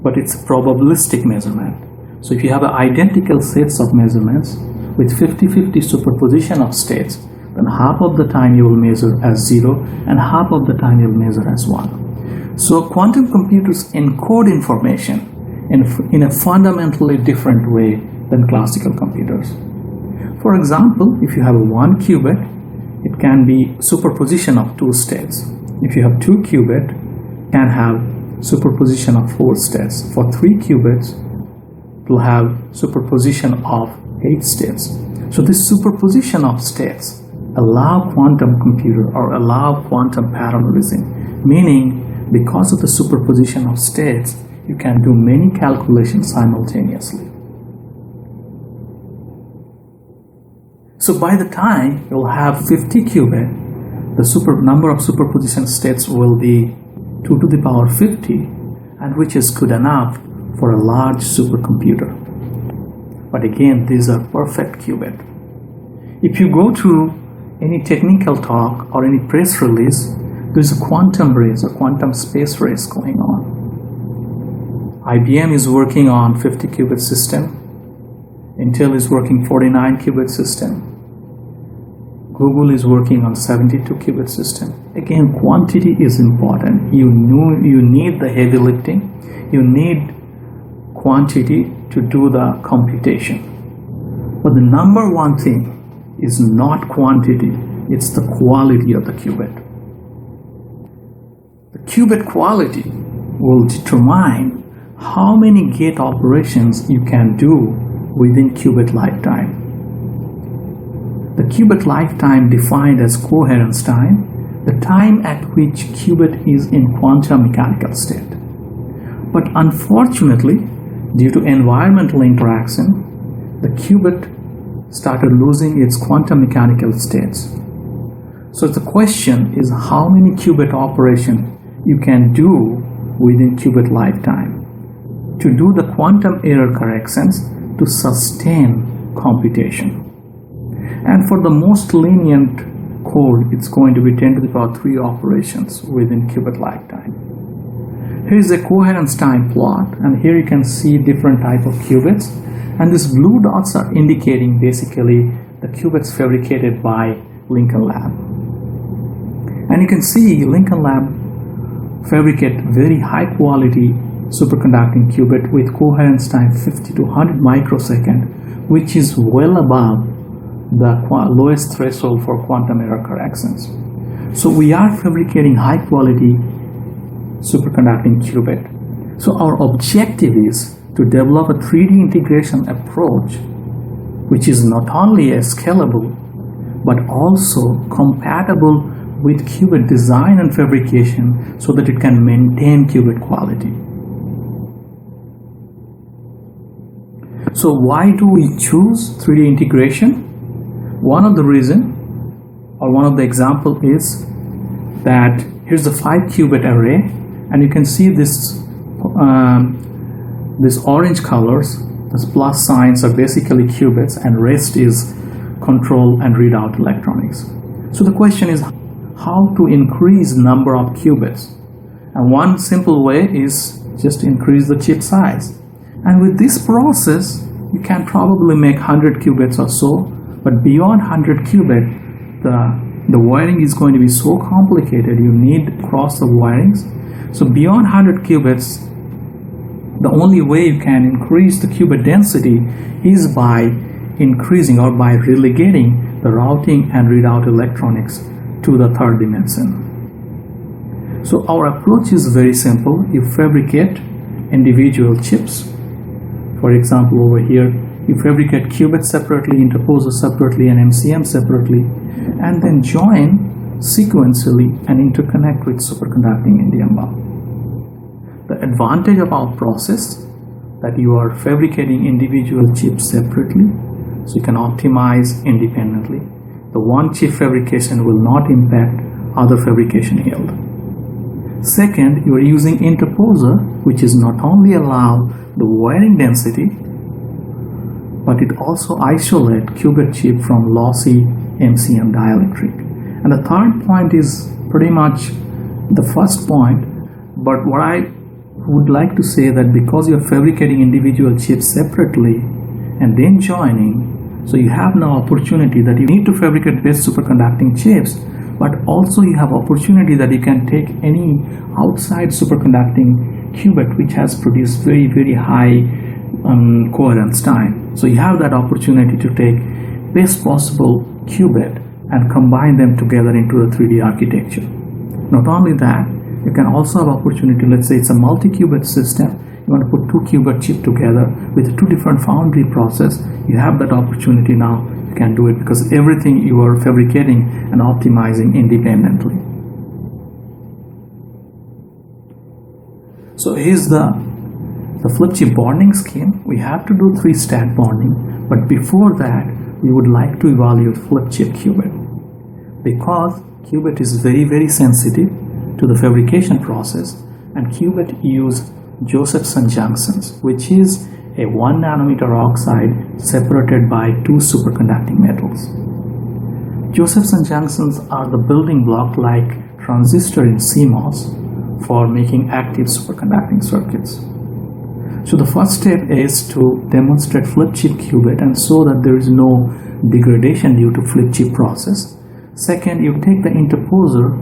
But it's a probabilistic measurement. So if you have identical sets of measurements with 50-50 superposition of states, then half of the time you will measure as 0 and half of the time you will measure as 1. So quantum computers encode information in a fundamentally different way than classical computers. For example, if you have 1 qubit, it can be superposition of 2 states. If you have 2 qubit, can have superposition of 4 states. For 3 qubits, it will have superposition of 8 states. So this superposition of states allow quantum computer or allow quantum parallelism, meaning because of the superposition of states, you can do many calculations simultaneously. So by the time you'll have 50 qubit, the number of superposition states will be 2 to the power 50, and which is good enough for a large supercomputer. But again, these are perfect qubit. If you go to any technical talk or any press release, there's a quantum race or quantum space race going on. IBM is working on 50 qubit system. Intel is working 49 qubit system. Google is working on 72 qubit system. Again, quantity is important. You need the heavy lifting. You need quantity to do the computation. But the number one thing is not quantity, it's the quality of the qubit. The qubit quality will determine how many gate operations you can do within qubit lifetime. The qubit lifetime defined as coherence time, the time at which qubit is in quantum mechanical state. But unfortunately, due to environmental interaction, the qubit started losing its quantum mechanical states. So the question is how many qubit operations you can do within qubit lifetime to do the quantum error corrections to sustain computation. And for the most lenient code, it's going to be 10 to the power 3 operations within qubit lifetime. Here is a coherence time plot, and here you can see different type of qubits, and these blue dots are indicating basically the qubits fabricated by Lincoln Lab. And you can see Lincoln Lab fabricate very high quality superconducting qubit with coherence time 50 to 100 microsecond, which is well above the lowest threshold for quantum error corrections. So we are fabricating high quality superconducting qubit. So our objective is to develop a 3D integration approach which is not only scalable but also compatible with qubit design and fabrication so that it can maintain qubit quality. So why do we choose 3D integration? One of the reason or one of the example is that here's the 5 qubit array, and you can see this orange colors, these plus signs are basically qubits, and rest is control and readout electronics. So the question is how to increase number of qubits, and one simple way is just increase the chip size. And with this process you can probably make 100 qubits or so, but beyond 100 qubit the wiring is going to be so complicated, you need to cross the wirings. So beyond 100 qubits, the only way you can increase the qubit density is by increasing or by relegating the routing and readout electronics to the third dimension. So our approach is very simple. You fabricate individual chips. For example, over here, you fabricate qubits separately, interposer separately, and MCM separately, and then join sequentially and interconnect with superconducting indium bulb. The advantage of our process that you are fabricating individual chips separately, so you can optimize independently. The one chip fabrication will not impact other fabrication yield. Second, you are using interposer, which is not only allow the wiring density, but it also isolates qubit chip from lossy MCM dielectric. And the third point is pretty much the first point, but what I would like to say that because you're fabricating individual chips separately and then joining, so you have no opportunity that you need to fabricate best superconducting chips, but also you have opportunity that you can take any outside superconducting qubit which has produced very, very high coherence time. So you have that opportunity to take best possible qubit and combine them together into a 3D architecture. Not only that, You can also have opportunity, let's say it's a multi-qubit system, you want to put 2 qubit chip together with 2 different foundry process, you have that opportunity now. You can do it because everything you are fabricating and optimizing independently. So here's the flip chip bonding scheme. We have to do 3-stat bonding, but before that, we would like to evaluate flip chip qubit. Because qubit is very, very sensitive to the fabrication process, and qubit use Josephson junctions, which is a 1 nanometer oxide separated by 2 superconducting metals. Josephson junctions are the building block like transistor in CMOS for making active superconducting circuits. So the first step is to demonstrate flip chip qubit and show that there is no degradation due to flip chip process. Second, you take the interposer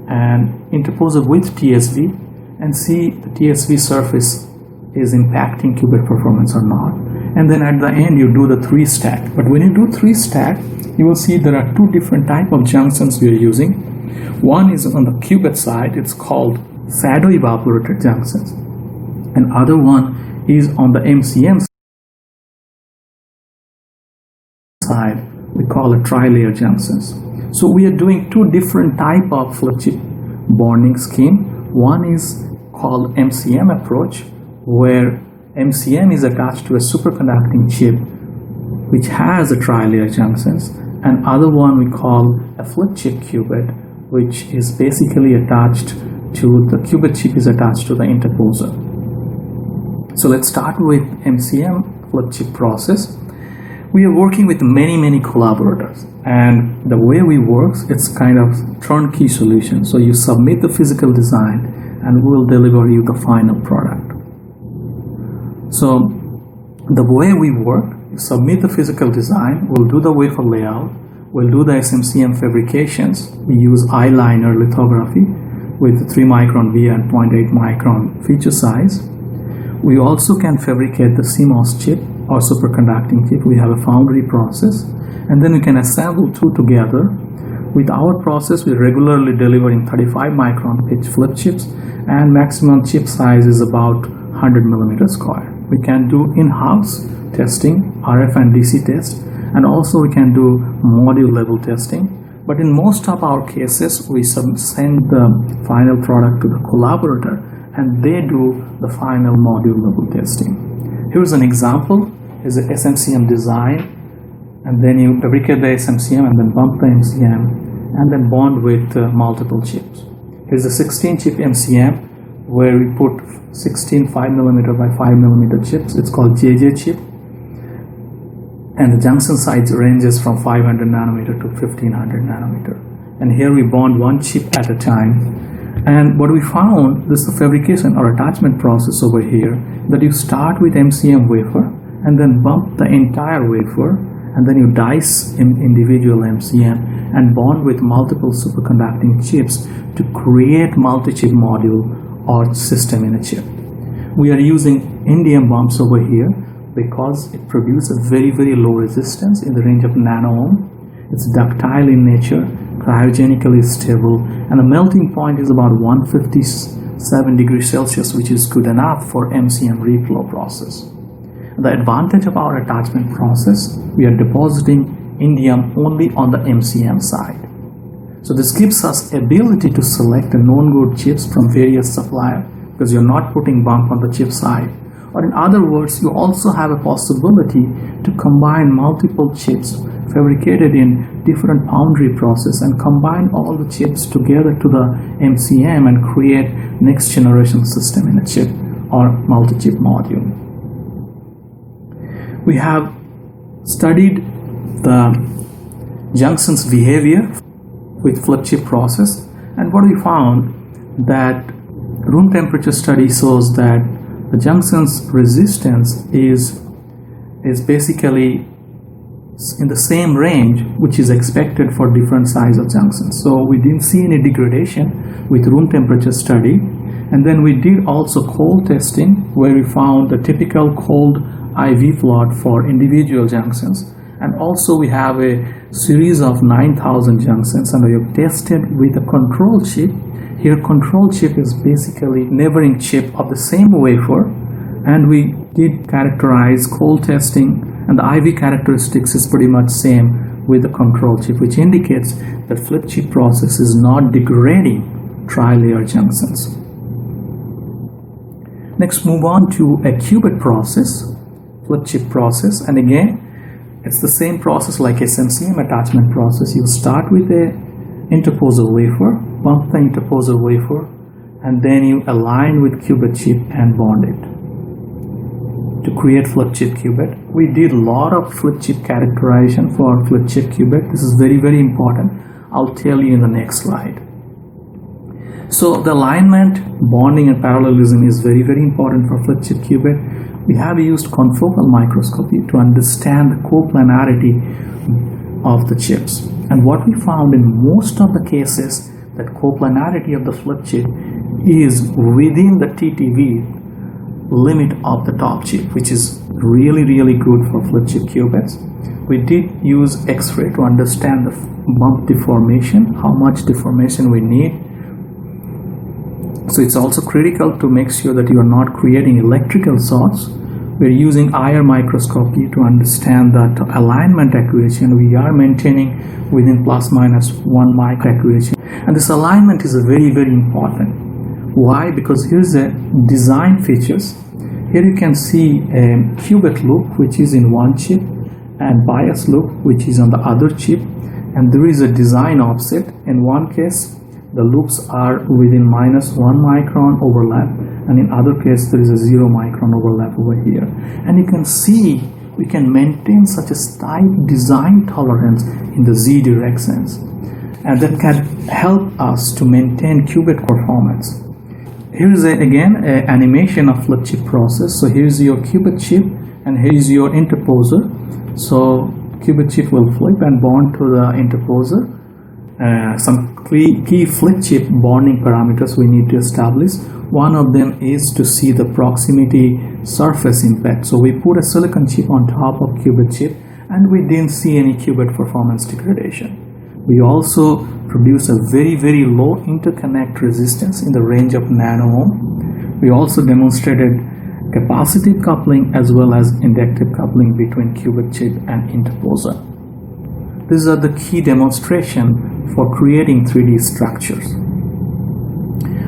and interposer with TSV and see the TSV surface is impacting qubit performance or not. And then at the end you do the 3-stat. But when you do 3-stat, you will see there are 2 different type of junctions we are using. One is on the qubit side, it's called shadow evaporated junctions. And other one is on the MCM side, we call it tri-layer junctions. So we are doing 2 different type of flip chip bonding scheme. One is called MCM approach, where MCM is attached to a superconducting chip which has a tri-layer junctions, and other one we call a flip chip qubit, which is basically attached to the qubit chip is attached to the interposer. So let's start with MCM flip chip process. We are working with many collaborators, and the way we work, it's kind of turnkey solution. So you submit the physical design and we'll deliver you the final product. So the way we work, you submit the physical design, we'll do the wafer layout, we'll do the SMCM fabrications. We use eyeliner lithography with 3 micron via and 0.8 micron feature size. We also can fabricate the CMOS chip or superconducting chip. We have a foundry process, and then we can assemble 2 together. With our process, we're regularly delivering 35 micron pitch flip chips, and maximum chip size is about 100 millimeters square. We can do in-house testing, RF and DC test, and also we can do module level testing. But in most of our cases, we send the final product to the collaborator and they do the final module level testing. Here's an example. Here's the SMCM design, and then you fabricate the SMCM and then bump the MCM and then bond with multiple chips. Here's a 16 chip MCM where we put 16 5mm by 5mm chips. It's called JJ chip, and the junction size ranges from 500 nanometer to 1500 nanometer. And here we bond 1 chip at a time. And what we found, this is the fabrication or attachment process over here, that you start with MCM wafer and then bump the entire wafer, and then you dice in individual MCM and bond with multiple superconducting chips to create multi-chip module or system in a chip. We are using indium bumps over here because it produces very low resistance in the range of nano-ohm. It's ductile in nature, cryogenically stable, and the melting point is about 157 degrees Celsius, which is good enough for MCM reflow process. The advantage of our attachment process, we are depositing indium only on the MCM side. So this gives us ability to select a known good chips from various suppliers because you're not putting bump on the chip side. Or in other words, you also have a possibility to combine multiple chips fabricated in different foundry process and combine all the chips together to the MCM and create next generation system in a chip or multi-chip module. We have studied the junctions behavior with flip chip process, and what we found that room temperature study shows that the junction's resistance is basically in the same range which is expected for different size of junctions. So we didn't see any degradation with room temperature study. And then we did also cold testing where we found the typical cold IV plot for individual junctions. And also we have a series of 9,000 junctions, and we have tested with a control chip Here control chip is basically neighboring chip of the same wafer, and we did characterize cold testing, and the IV characteristics is pretty much same with the control chip, which indicates that flip chip process is not degrading tri-layer junctions. Next, move on to a qubit process, flip chip process, and again it's the same process like SMCM attachment process. You start with a interposer wafer, bump the interposer wafer, and then you align with qubit chip and bond it to create flip chip qubit. We did a lot of flip chip characterization for flip chip qubit. This is very, very important. I'll tell you in the next slide. So the alignment, bonding, and parallelism is very, very important for flip chip qubit. We have used confocal microscopy to understand the coplanarity of the chips. And what we found in most of the cases, that coplanarity of the flip chip is within the TTV limit of the top chip, which is really, really good for flip chip qubits. We did use X-ray to understand the bump deformation, how much deformation we need. So it's also critical to make sure that you are not creating electrical salts. We're using IR microscopy to understand that alignment accuracy, and we are maintaining within plus minus 1 mic accuracy. And this alignment is very, very important. Why? Because here's the design features. Here you can see a qubit loop which is in one chip and bias loop which is on the other chip, and there is a design offset. In one case the loops are within minus 1 micron overlap, and in other case there is a 0 micron overlap over here. And you can see we can maintain such a tight design tolerance in the Z directions, and that can help us to maintain qubit performance. Here is again an animation of flip chip process. So here is your qubit chip and here is your interposer. So qubit chip will flip and bond to the interposer. Some key flip chip bonding parameters we need to establish. One of them is to see the proximity surface impact. So we put a silicon chip on top of qubit chip and we didn't see any qubit performance degradation. We also produce a very, very low interconnect resistance in the range of nano-ohm. We also demonstrated capacitive coupling as well as inductive coupling between qubit chip and interposer. These are the key demonstration for creating 3D structures.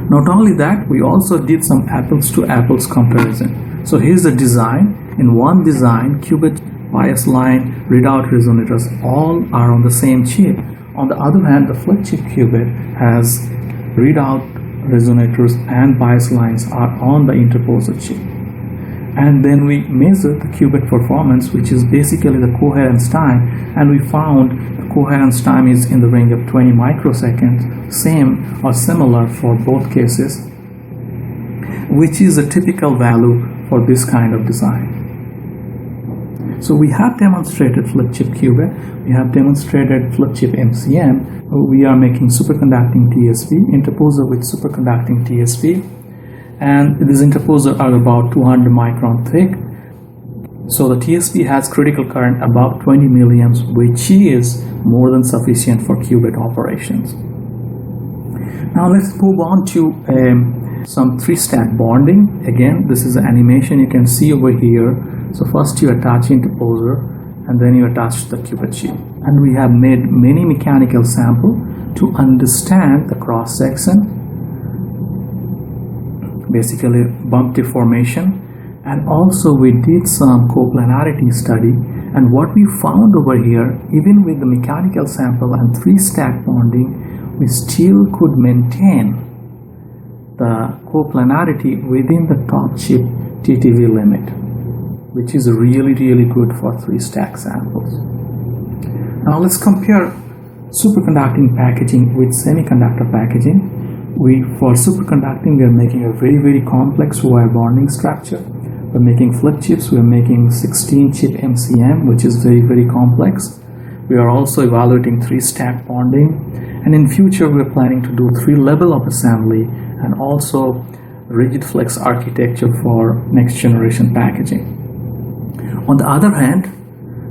Not only that, we also did some apples to apples comparison. So here's the design. In one design, qubit, bias line, readout resonators all are on the same chip. On the other hand, the flip chip qubit has readout resonators and bias lines are on the interposer chip. And then we measured the qubit performance, which is basically the coherence time, and we found the coherence time is in the range of 20 microseconds, same or similar for both cases, which is a typical value for this kind of design. So we have demonstrated flip chip qubit, we have demonstrated flip chip MCM, we are making superconducting TSV, interposer with superconducting TSV, and these interposers are about 200 micron thick. So the TSV has critical current above 20 milliamps, which is more than sufficient for qubit operations. Now let's move on to some 3-stack bonding. Again, this is an animation you can see over here. So first you attach interposer and then you attach the qubit chip. And we have made many mechanical samples to understand the cross section, basically bump deformation, and also we did some coplanarity study. And what we found over here, even with the mechanical sample and 3-stack bonding, we still could maintain the coplanarity within the top chip TTV limit, which is really, really good for 3-stack samples. Now let's compare superconducting packaging with semiconductor packaging. For superconducting, we are making a very, very complex wire bonding structure. We're making flip chips, we're making 16-chip MCM, which is very, very complex. We are also evaluating 3-stack bonding, and in future we're planning to do 3-level of assembly and also rigid flex architecture for next generation packaging. On the other hand,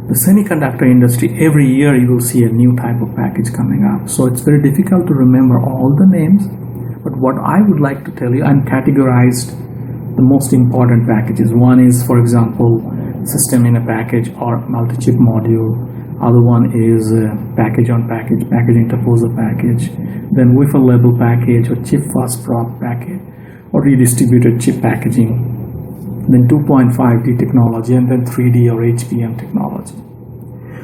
the semiconductor industry, every year you will see a new type of package coming up. So it's very difficult to remember all the names, But what I would like to tell you, I'm categorized the most important packages. One is, for example, system in a package or multi-chip module. Other one is package on package, package interposer package, then wafer level package or chip fast proc package, or redistributed chip packaging, then 2.5D technology, and then 3D or HBM technology.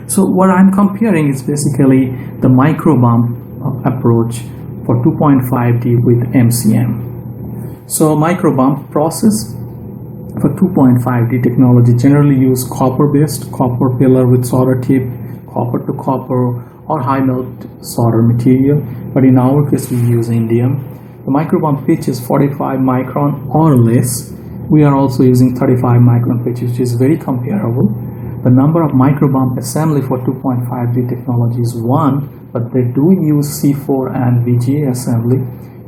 So what I'm comparing is basically the microbump approach for 2.5D with MCM. So microbump process for 2.5D technology generally use copper-based, copper pillar with solder tip, copper to copper, or high melt solder material. But in our case, we use indium. The microbump pitch is 45 micron or less. We are also using 35 micron pitch, which is very comparable. The number of microbump assembly for 2.5D technology is 1, but they do use C4 and VGA assembly.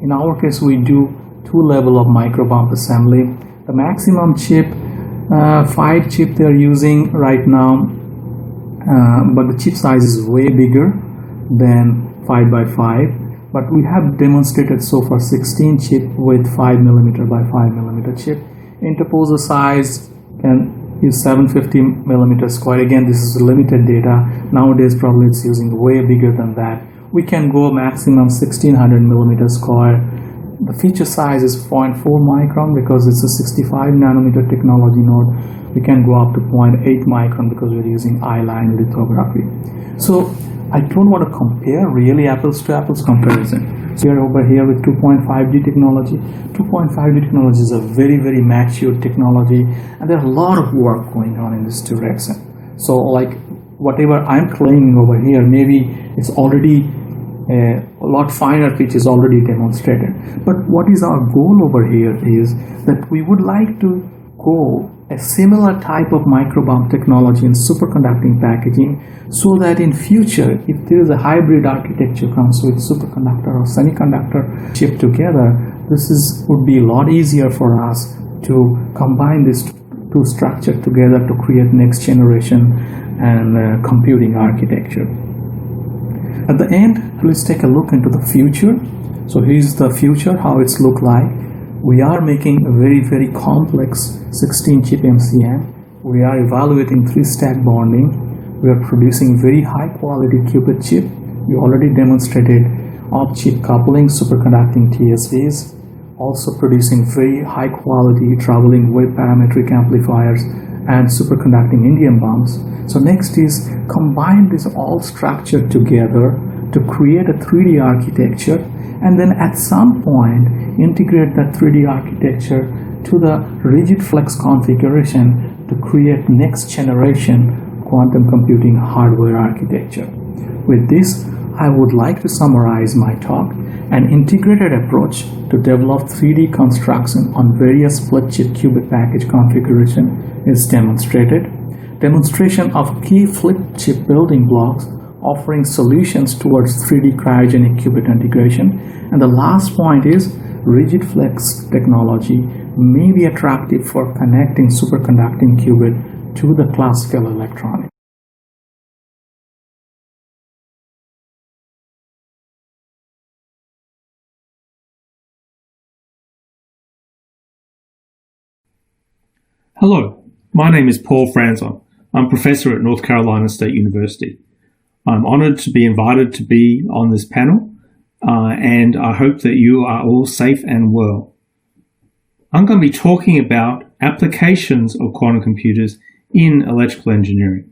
In our case, we do 2 level of microbump assembly. The maximum chip, 5 chip they are using right now, but the chip size is way bigger than 5x5. But we have demonstrated so far 16 chip with 5mm by 5mm chip. Interposer size can use 750mm square. Again, this is limited data. Nowadays, probably it's using way bigger than that. We can go maximum 1600mm square. The feature size is 0.4 micron because it's a 65 nanometer technology node. We can go up to 0.8 micron because we're using I-line lithography. So I don't want to compare really apples to apples comparison. So we're over here with 2.5D technology. 2.5D technology is a very, very mature technology, and there's a lot of work going on in this direction. So like whatever I'm claiming over here, maybe it's already a lot finer pitch is already demonstrated. But what is our goal over here is that we would like to go a similar type of microbump technology in superconducting packaging, so that in future, if there is a hybrid architecture comes with superconductor or semiconductor chip together, would be a lot easier for us to combine these two structures together to create next generation and computing architecture. At the end, let's take a look into the future. So here's the future, how it's look like. We are making a very, very complex 16-chip MCM. We are evaluating 3-stack bonding. We are producing very high-quality qubit chip. We already demonstrated off-chip coupling, superconducting TSVs. Also producing very high-quality traveling wave parametric amplifiers and superconducting indium bumps. So next is combine this all structure together to create a 3D architecture, and then at some point integrate that 3D architecture to the rigid flex configuration to create next generation quantum computing hardware architecture. With this, I would like to summarize my talk. An integrated approach to develop 3D construction on various split chip qubit package configuration is demonstrated. Demonstration of key flip chip building blocks offering solutions towards 3D cryogenic qubit integration. And the last point is rigid flex technology may be attractive for connecting superconducting qubit to the classical electronics. Hello, my name is Paul Franzon. I'm professor at North Carolina State University. I'm honored to be invited to be on this panel, and I hope that you are all safe and well. I'm going to be talking about applications of quantum computers in electrical engineering.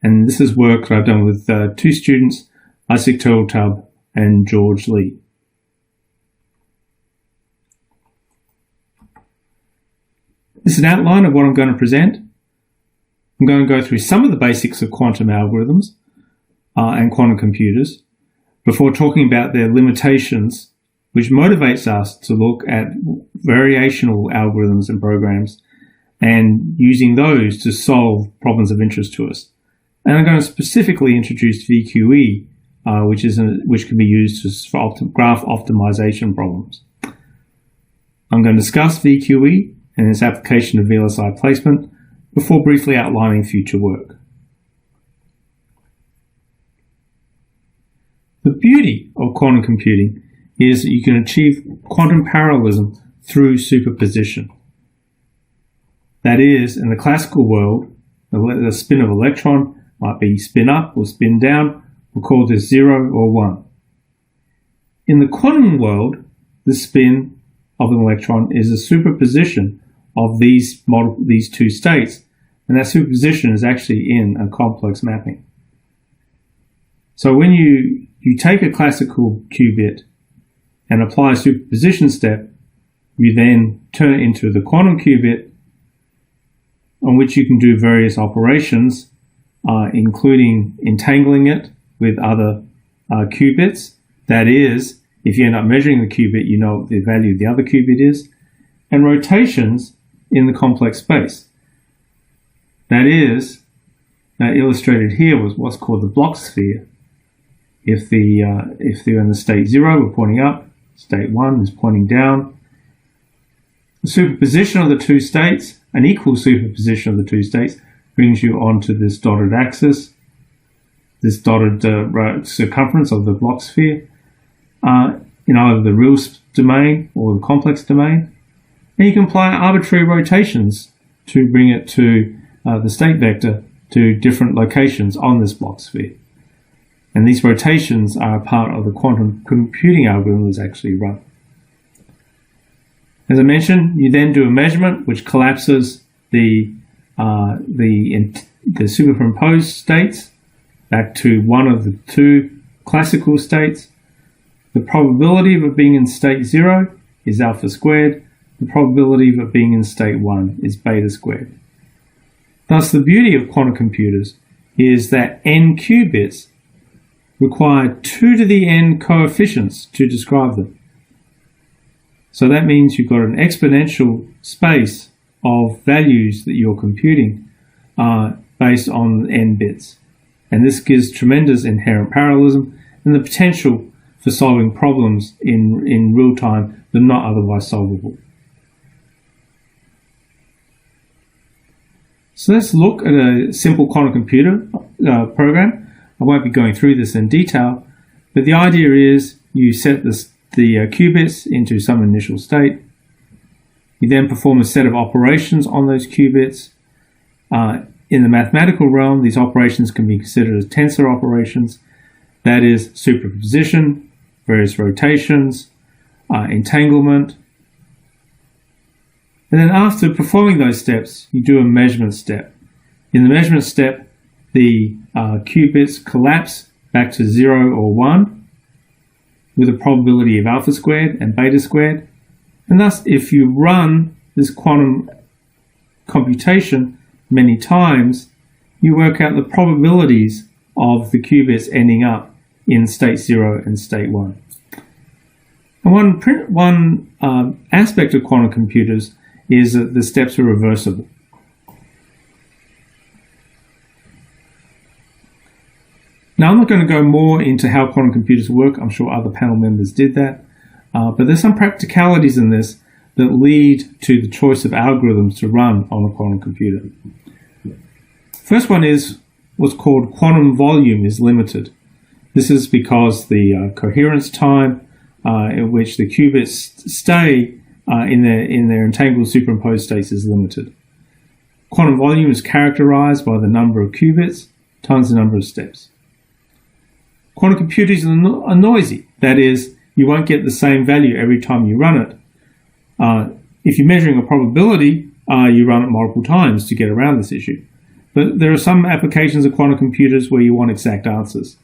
And this is work that I've done with 2 students, Isaac Turteltaub and George Lee. This is an outline of what I'm going to present. I'm going to go through some of the basics of quantum algorithms and quantum computers before talking about their limitations, which motivates us to look at variational algorithms and programs and using those to solve problems of interest to us. And I'm going to specifically introduce VQE, which can be used for graph optimization problems. I'm going to discuss VQE and its application of VLSI placement before briefly outlining future work. The beauty of quantum computing is that you can achieve quantum parallelism through superposition. That is, in the classical world, the spin of an electron might be spin up or spin down. We'll call this 0 or 1. In the quantum world, the spin of an electron is a superposition of these two states, and that superposition is actually in a complex mapping. So when you take a classical qubit and apply a superposition step, you then turn it into the quantum qubit, on which you can do various operations, including entangling it with other qubits. That is, if you end up measuring the qubit, you know what the value of the other qubit is, and rotations in the complex space. That is, illustrated here was what's called the block sphere. If they're in the state 0, we're pointing up. State 1 is pointing down. The superposition of the two states, an equal superposition of the two states, brings you onto this dotted axis, this dotted circumference of the block sphere, in either the real domain or the complex domain. And you can apply arbitrary rotations to bring it to the state vector to different locations on this block sphere. And these rotations are a part of the quantum computing algorithm that's actually run. As I mentioned, you then do a measurement which collapses the superimposed states back to one of the two classical states. The probability of it being in state 0 is alpha squared. The probability of it being in state 1 is beta squared. Thus, the beauty of quantum computers is that n qubits require 2 to the n coefficients to describe them. So that means you've got an exponential space of values that you're computing based on n bits. And this gives tremendous inherent parallelism and the potential for solving problems in real time that are not otherwise solvable. So let's look at a simple quantum computer program. I won't be going through this in detail, but the idea is you set the qubits into some initial state. You then perform a set of operations on those qubits. In the mathematical realm, these operations can be considered as tensor operations. That is superposition, various rotations, entanglement. And then after performing those steps, you do a measurement step. In the measurement step, the qubits collapse back to 0 or 1 with a probability of alpha squared and beta squared. And thus, if you run this quantum computation many times, you work out the probabilities of the qubits ending up in state 0 and state 1. And one aspect of quantum computers is that the steps are reversible. Now, I'm not going to go more into how quantum computers work. I'm sure other panel members did that. But there's some practicalities in this that lead to the choice of algorithms to run on a quantum computer. First one is what's called quantum volume is limited. This is because the coherence time in which the qubits stay in their entangled superimposed states is limited. Quantum volume is characterized by the number of qubits times the number of steps. Quantum computers are noisy. That is, you won't get the same value every time you run it. If you're measuring a probability, you run it multiple times to get around this issue. But there are some applications of quantum computers where you want exact answers.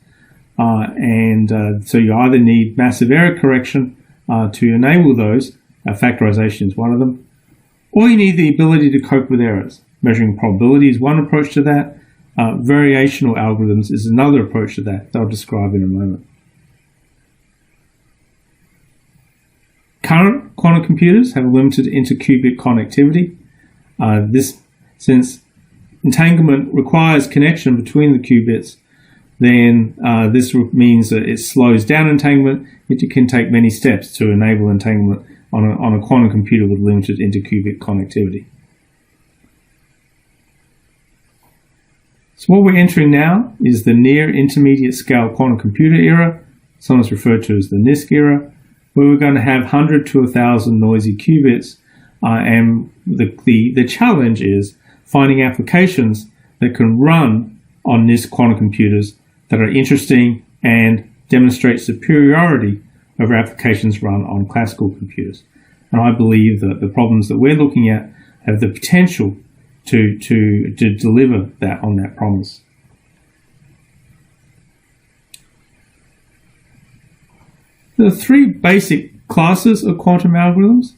So you either need massive error correction to enable those, factorization is one of them, or you need the ability to cope with errors. Measuring probability is one approach to that. Variational algorithms is another approach to that I'll describe in a moment. Current quantum computers have limited interqubit connectivity. Since entanglement requires connection between the qubits, then this means that it slows down entanglement. It can take many steps to enable entanglement on a quantum computer with limited interqubit connectivity. So what we're entering now is the near intermediate scale quantum computer era, sometimes referred to as the NISQ era. where we're going to have 100 to 1,000 noisy qubits, and the challenge is finding applications that can run on NISQ quantum computers that are interesting and demonstrate superiority over applications run on classical computers. And I believe that the problems that we're looking at have the potential to deliver on that promise. There are three basic classes of quantum algorithms.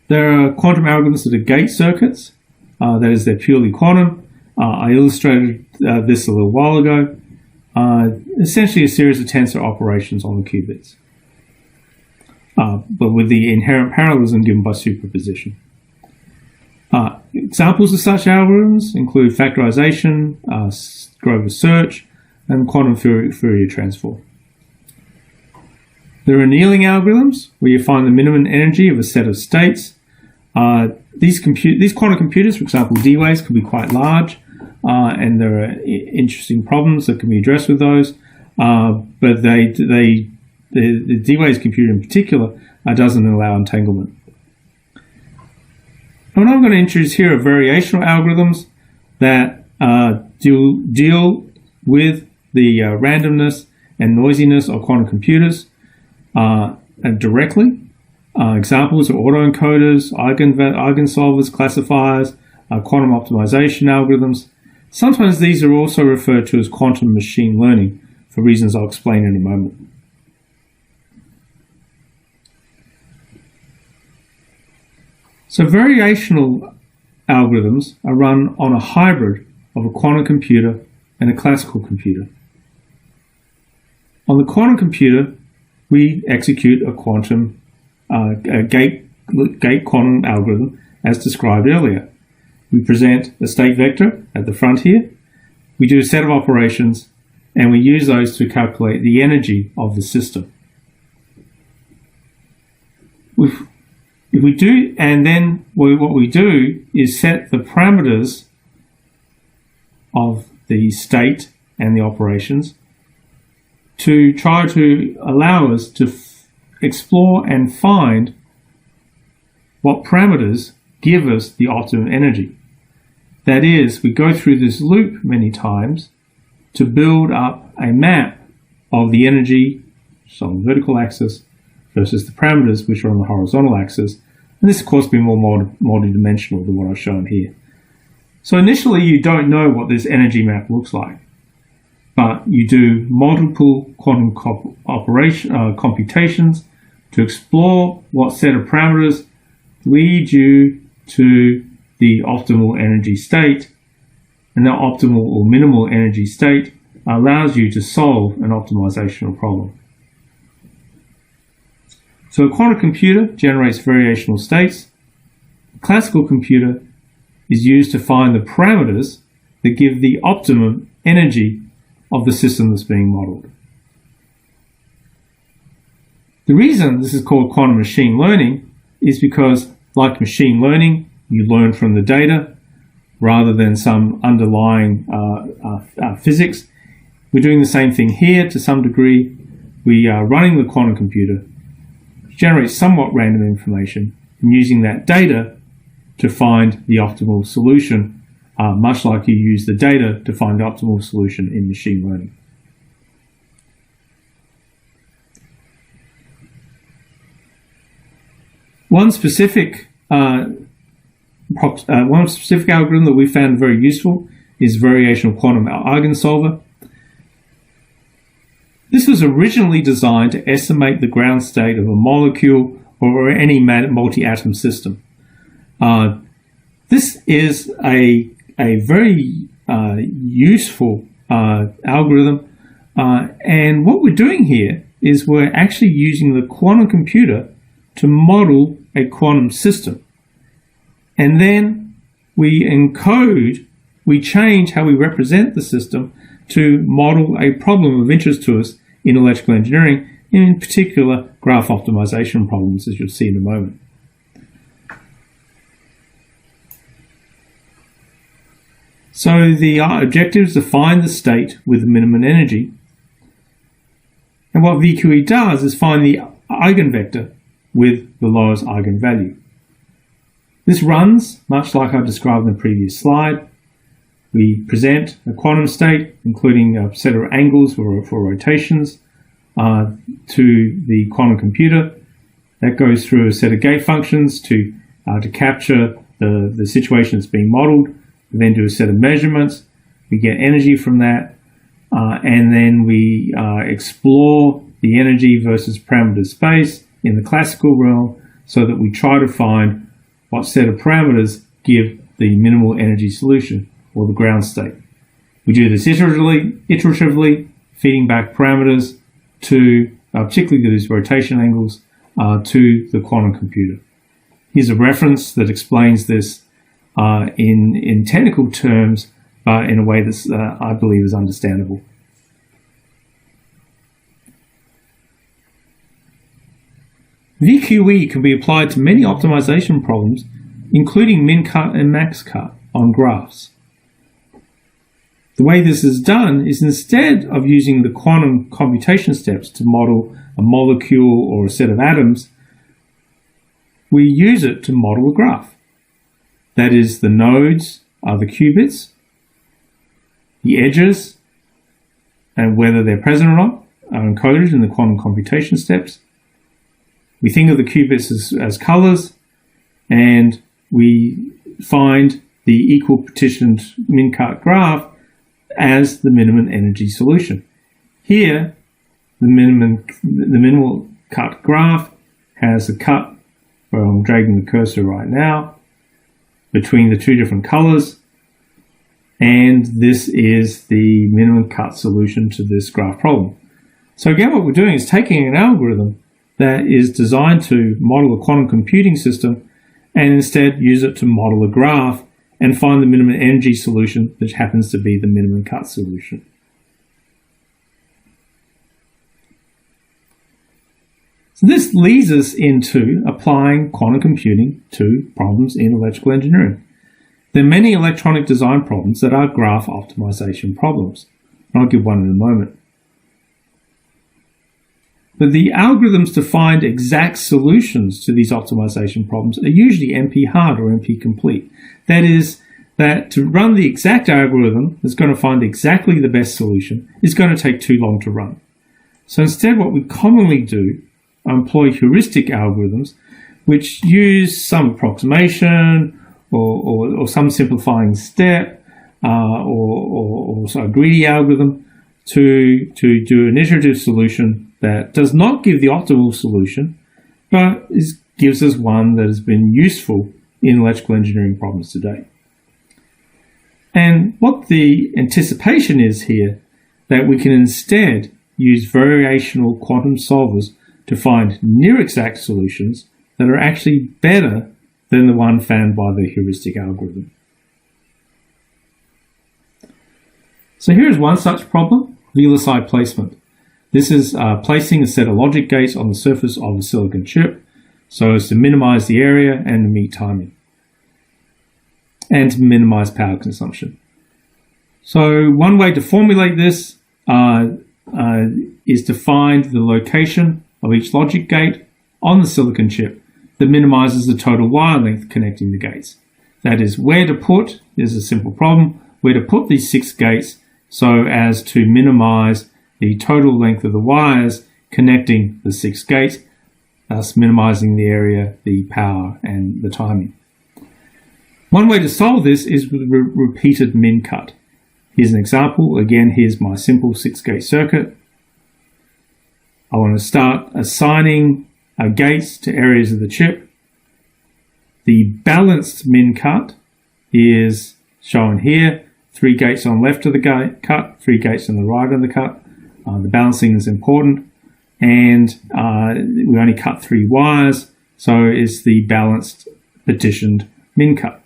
There are quantum algorithms that are gate circuits, that is, they're purely quantum. I illustrated this a little while ago. Essentially a series of tensor operations on the qubits, but with the inherent parallelism given by superposition. Examples of such algorithms include factorization, Grover search, and quantum Fourier transform. There are annealing algorithms where you find the minimum energy of a set of states. These quantum computers, for example, D-Waves, can be quite large, and there are interesting problems that can be addressed with those. But the D-Waves computer in particular doesn't allow entanglement. And what I'm going to introduce here are variational algorithms that deal with the randomness and noisiness of quantum computers directly. Examples are autoencoders, eigensolvers, classifiers, quantum optimization algorithms. Sometimes these are also referred to as quantum machine learning for reasons I'll explain in a moment. So variational algorithms are run on a hybrid of a quantum computer and a classical computer. On the quantum computer, we execute a gate quantum algorithm as described earlier. We present a state vector at the front here. We do a set of operations, and we use those to calculate the energy of the system. What we do is set the parameters of the state and the operations to try to allow us to explore and find what parameters give us the optimum energy. That is, we go through this loop many times to build up a map of the energy, so on the vertical axis, versus the parameters, which are on the horizontal axis. And this, of course, being more multidimensional than what I've shown here. So initially, you don't know what this energy map looks like, but you do multiple quantum computations to explore what set of parameters lead you to the optimal energy state, and that optimal or minimal energy state allows you to solve an optimizational problem. So a quantum computer generates variational states. A classical computer is used to find the parameters that give the optimum energy of the system that's being modeled. The reason this is called quantum machine learning is because, like machine learning, you learn from the data rather than some underlying physics. We're doing the same thing here to some degree. We are running the quantum computer, which generates somewhat random information, and using that data to find the optimal solution, much like you use the data to find the optimal solution in machine learning. One specific algorithm that we found very useful is variational quantum eigensolver. This was originally designed to estimate the ground state of a molecule or any multi-atom system. This is a very useful algorithm, and what we're doing here is we're actually using the quantum computer to model a quantum system. And then we change how we represent the system to model a problem of interest to us in electrical engineering, in particular graph optimization problems, as you'll see in a moment. So the objective is to find the state with the minimum energy. And what VQE does is find the eigenvector with the lowest eigenvalue. This runs much like I described in the previous slide. We present a quantum state, including a set of angles for rotations, to the quantum computer. That goes through a set of gate functions to capture the situation that's being modeled. We then do a set of measurements. We get energy from that, and then we explore the energy versus parameter space in the classical realm so that we try to find what set of parameters give the minimal energy solution, or the ground state. We do this iteratively, feeding back parameters to, particularly these rotation angles, to the quantum computer. Here's a reference that explains this in technical terms, but in a way that I believe is understandable. VQE can be applied to many optimization problems, including min-cut and max-cut on graphs. The way this is done is, instead of using the quantum computation steps to model a molecule or a set of atoms, we use it to model a graph. That is, the nodes are the qubits, the edges, and whether they're present or not, are encoded in the quantum computation steps. We think of the qubits as colors, and we find the equal partitioned min-cut graph as the minimum energy solution. Here, the minimal cut graph has a cut, where I'm dragging the cursor right now, between the two different colors, and this is the minimum cut solution to this graph problem. So again, what we're doing is taking an algorithm that is designed to model a quantum computing system and instead use it to model a graph and find the minimum energy solution, which happens to be the minimum cut solution. So this leads us into applying quantum computing to problems in electrical engineering. There are many electronic design problems that are graph optimization problems. I'll give one in a moment. But the algorithms to find exact solutions to these optimization problems are usually NP-hard or NP-complete. That is, that to run the exact algorithm that's going to find exactly the best solution is going to take too long to run. So instead, what we commonly do is employ heuristic algorithms which use some approximation or some simplifying step or a greedy algorithm to do an iterative solution that does not give the optimal solution, but gives us one that has been useful in electrical engineering problems today. And what the anticipation is here, that we can instead use variational quantum solvers to find near exact solutions that are actually better than the one found by the heuristic algorithm. So here's one such problem, VLSI placement. This is placing a set of logic gates on the surface of a silicon chip so as to minimize the area and meet timing, and to minimize power consumption. So one way to formulate this is to find the location of each logic gate on the silicon chip that minimizes the total wire length connecting the gates. That is, where to put, is a simple problem, where to put these 6 gates so as to minimize the total length of the wires connecting the 6 gates, thus minimizing the area, the power, and the timing. One way to solve this is with repeated min-cut. Here's an example. Again, here's my simple 6-gate circuit. I want to start assigning gates to areas of the chip. The balanced min-cut is shown here. 3 gates on the left of the cut, 3 gates on the right of the cut. The balancing is important, and we only cut 3 wires, so it's the balanced partitioned min-cut.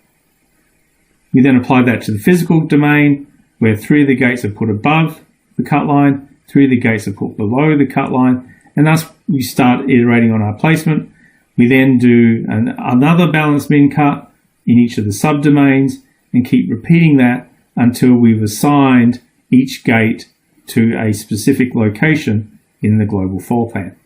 We then apply that to the physical domain, where 3 of the gates are put above the cut line, 3 of the gates are put below the cut line, and thus we start iterating on our placement. We then do another balanced min-cut in each of the subdomains and keep repeating that until we've assigned each gate to a specific location in the global fault plan.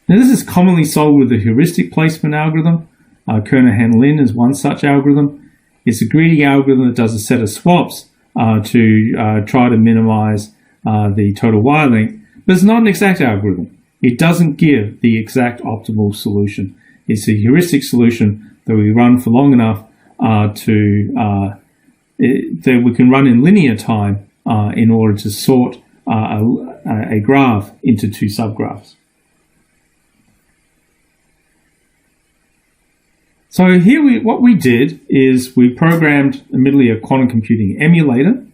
Now, this is commonly solved with a heuristic placement algorithm. Kernahan-Lin is one such algorithm. It's a greedy algorithm that does a set of swaps to try to minimize the total wire length, but it's not an exact algorithm. It doesn't give the exact optimal solution. It's a heuristic solution that we run for long enough that we can run in linear time in order to sort a graph into two subgraphs. So here what we did is we programmed admittedly a quantum computing emulator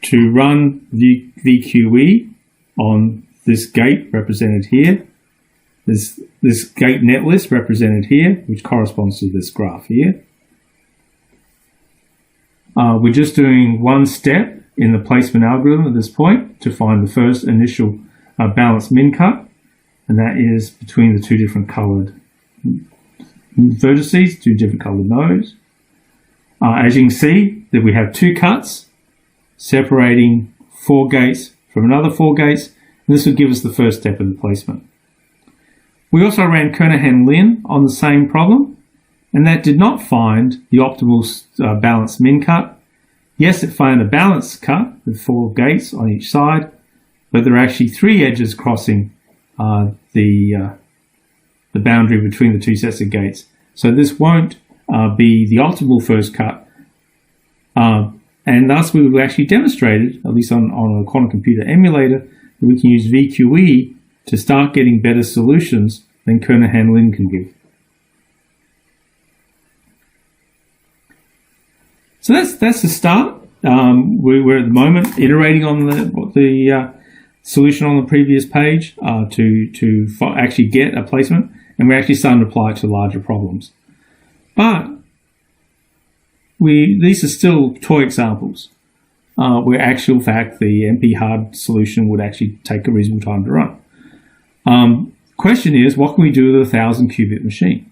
to run VQE on this gate represented here. This gate netlist represented here, which corresponds to this graph here. We're just doing one step in the placement algorithm at this point to find the first initial balanced min cut, and that is between the two different colored vertices, two different colored nodes. As you can see, that we have two cuts separating 4 gates from another 4 gates, and this will give us the first step in the placement. We also ran Kernahan-Lin on the same problem, and that did not find the optimal balanced min cut. Yes, it found a balanced cut with 4 gates on each side, but there are actually 3 edges crossing the boundary between the 2 sets of gates. So this won't be the optimal first cut. And thus we've actually demonstrated, at least on a quantum computer emulator, that we can use VQE to start getting better solutions than Kernahan-Lin can give. So that's the start. We're at the moment iterating on the solution on the previous page to actually get a placement, and we're actually starting to apply it to larger problems. But these are still toy examples where actual fact the NP-hard solution would actually take a reasonable time to run. Question is, what can we do with a 1,000-qubit machine?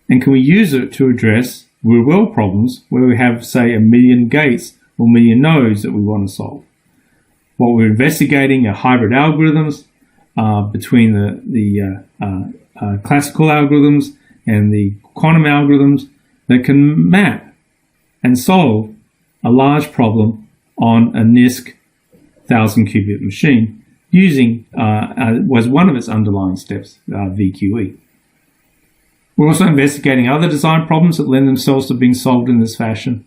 And can we use it to address real-world problems where we have, say, 1 million gates or 1 million nodes that we want to solve? What we're investigating are hybrid algorithms between the classical algorithms and the quantum algorithms that can map and solve a large problem on a NISQ 1,000-qubit machine using, was one of its underlying steps, VQE. We're also investigating other design problems that lend themselves to being solved in this fashion.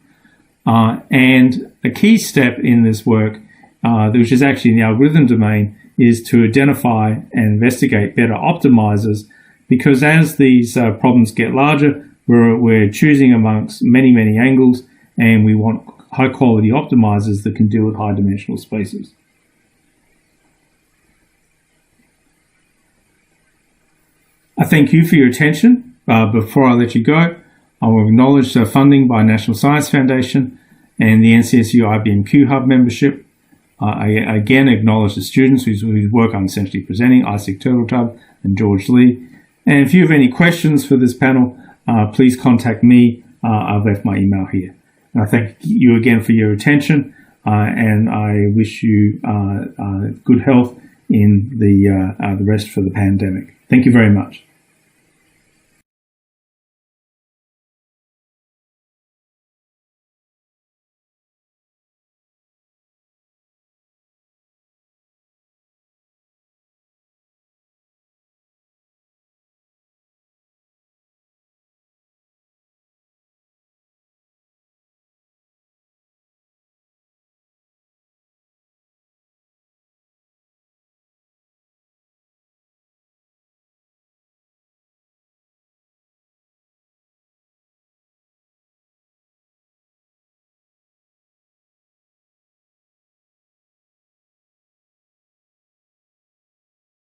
And a key step in this work, which is actually in the algorithm domain, is to identify and investigate better optimizers, because as these problems get larger, we're choosing amongst many, many angles, and we want high-quality optimizers that can deal with high-dimensional spaces. I thank you for your attention. Before I let you go, I will acknowledge funding by National Science Foundation and the NCSU IBM Q-Hub membership. I again acknowledge the students whose work I'm essentially presenting, Isaac Turtletub and George Lee. And if you have any questions for this panel, please contact me. I've left my email here. And I thank you again for your attention, and I wish you good health in the rest for the pandemic. Thank you very much.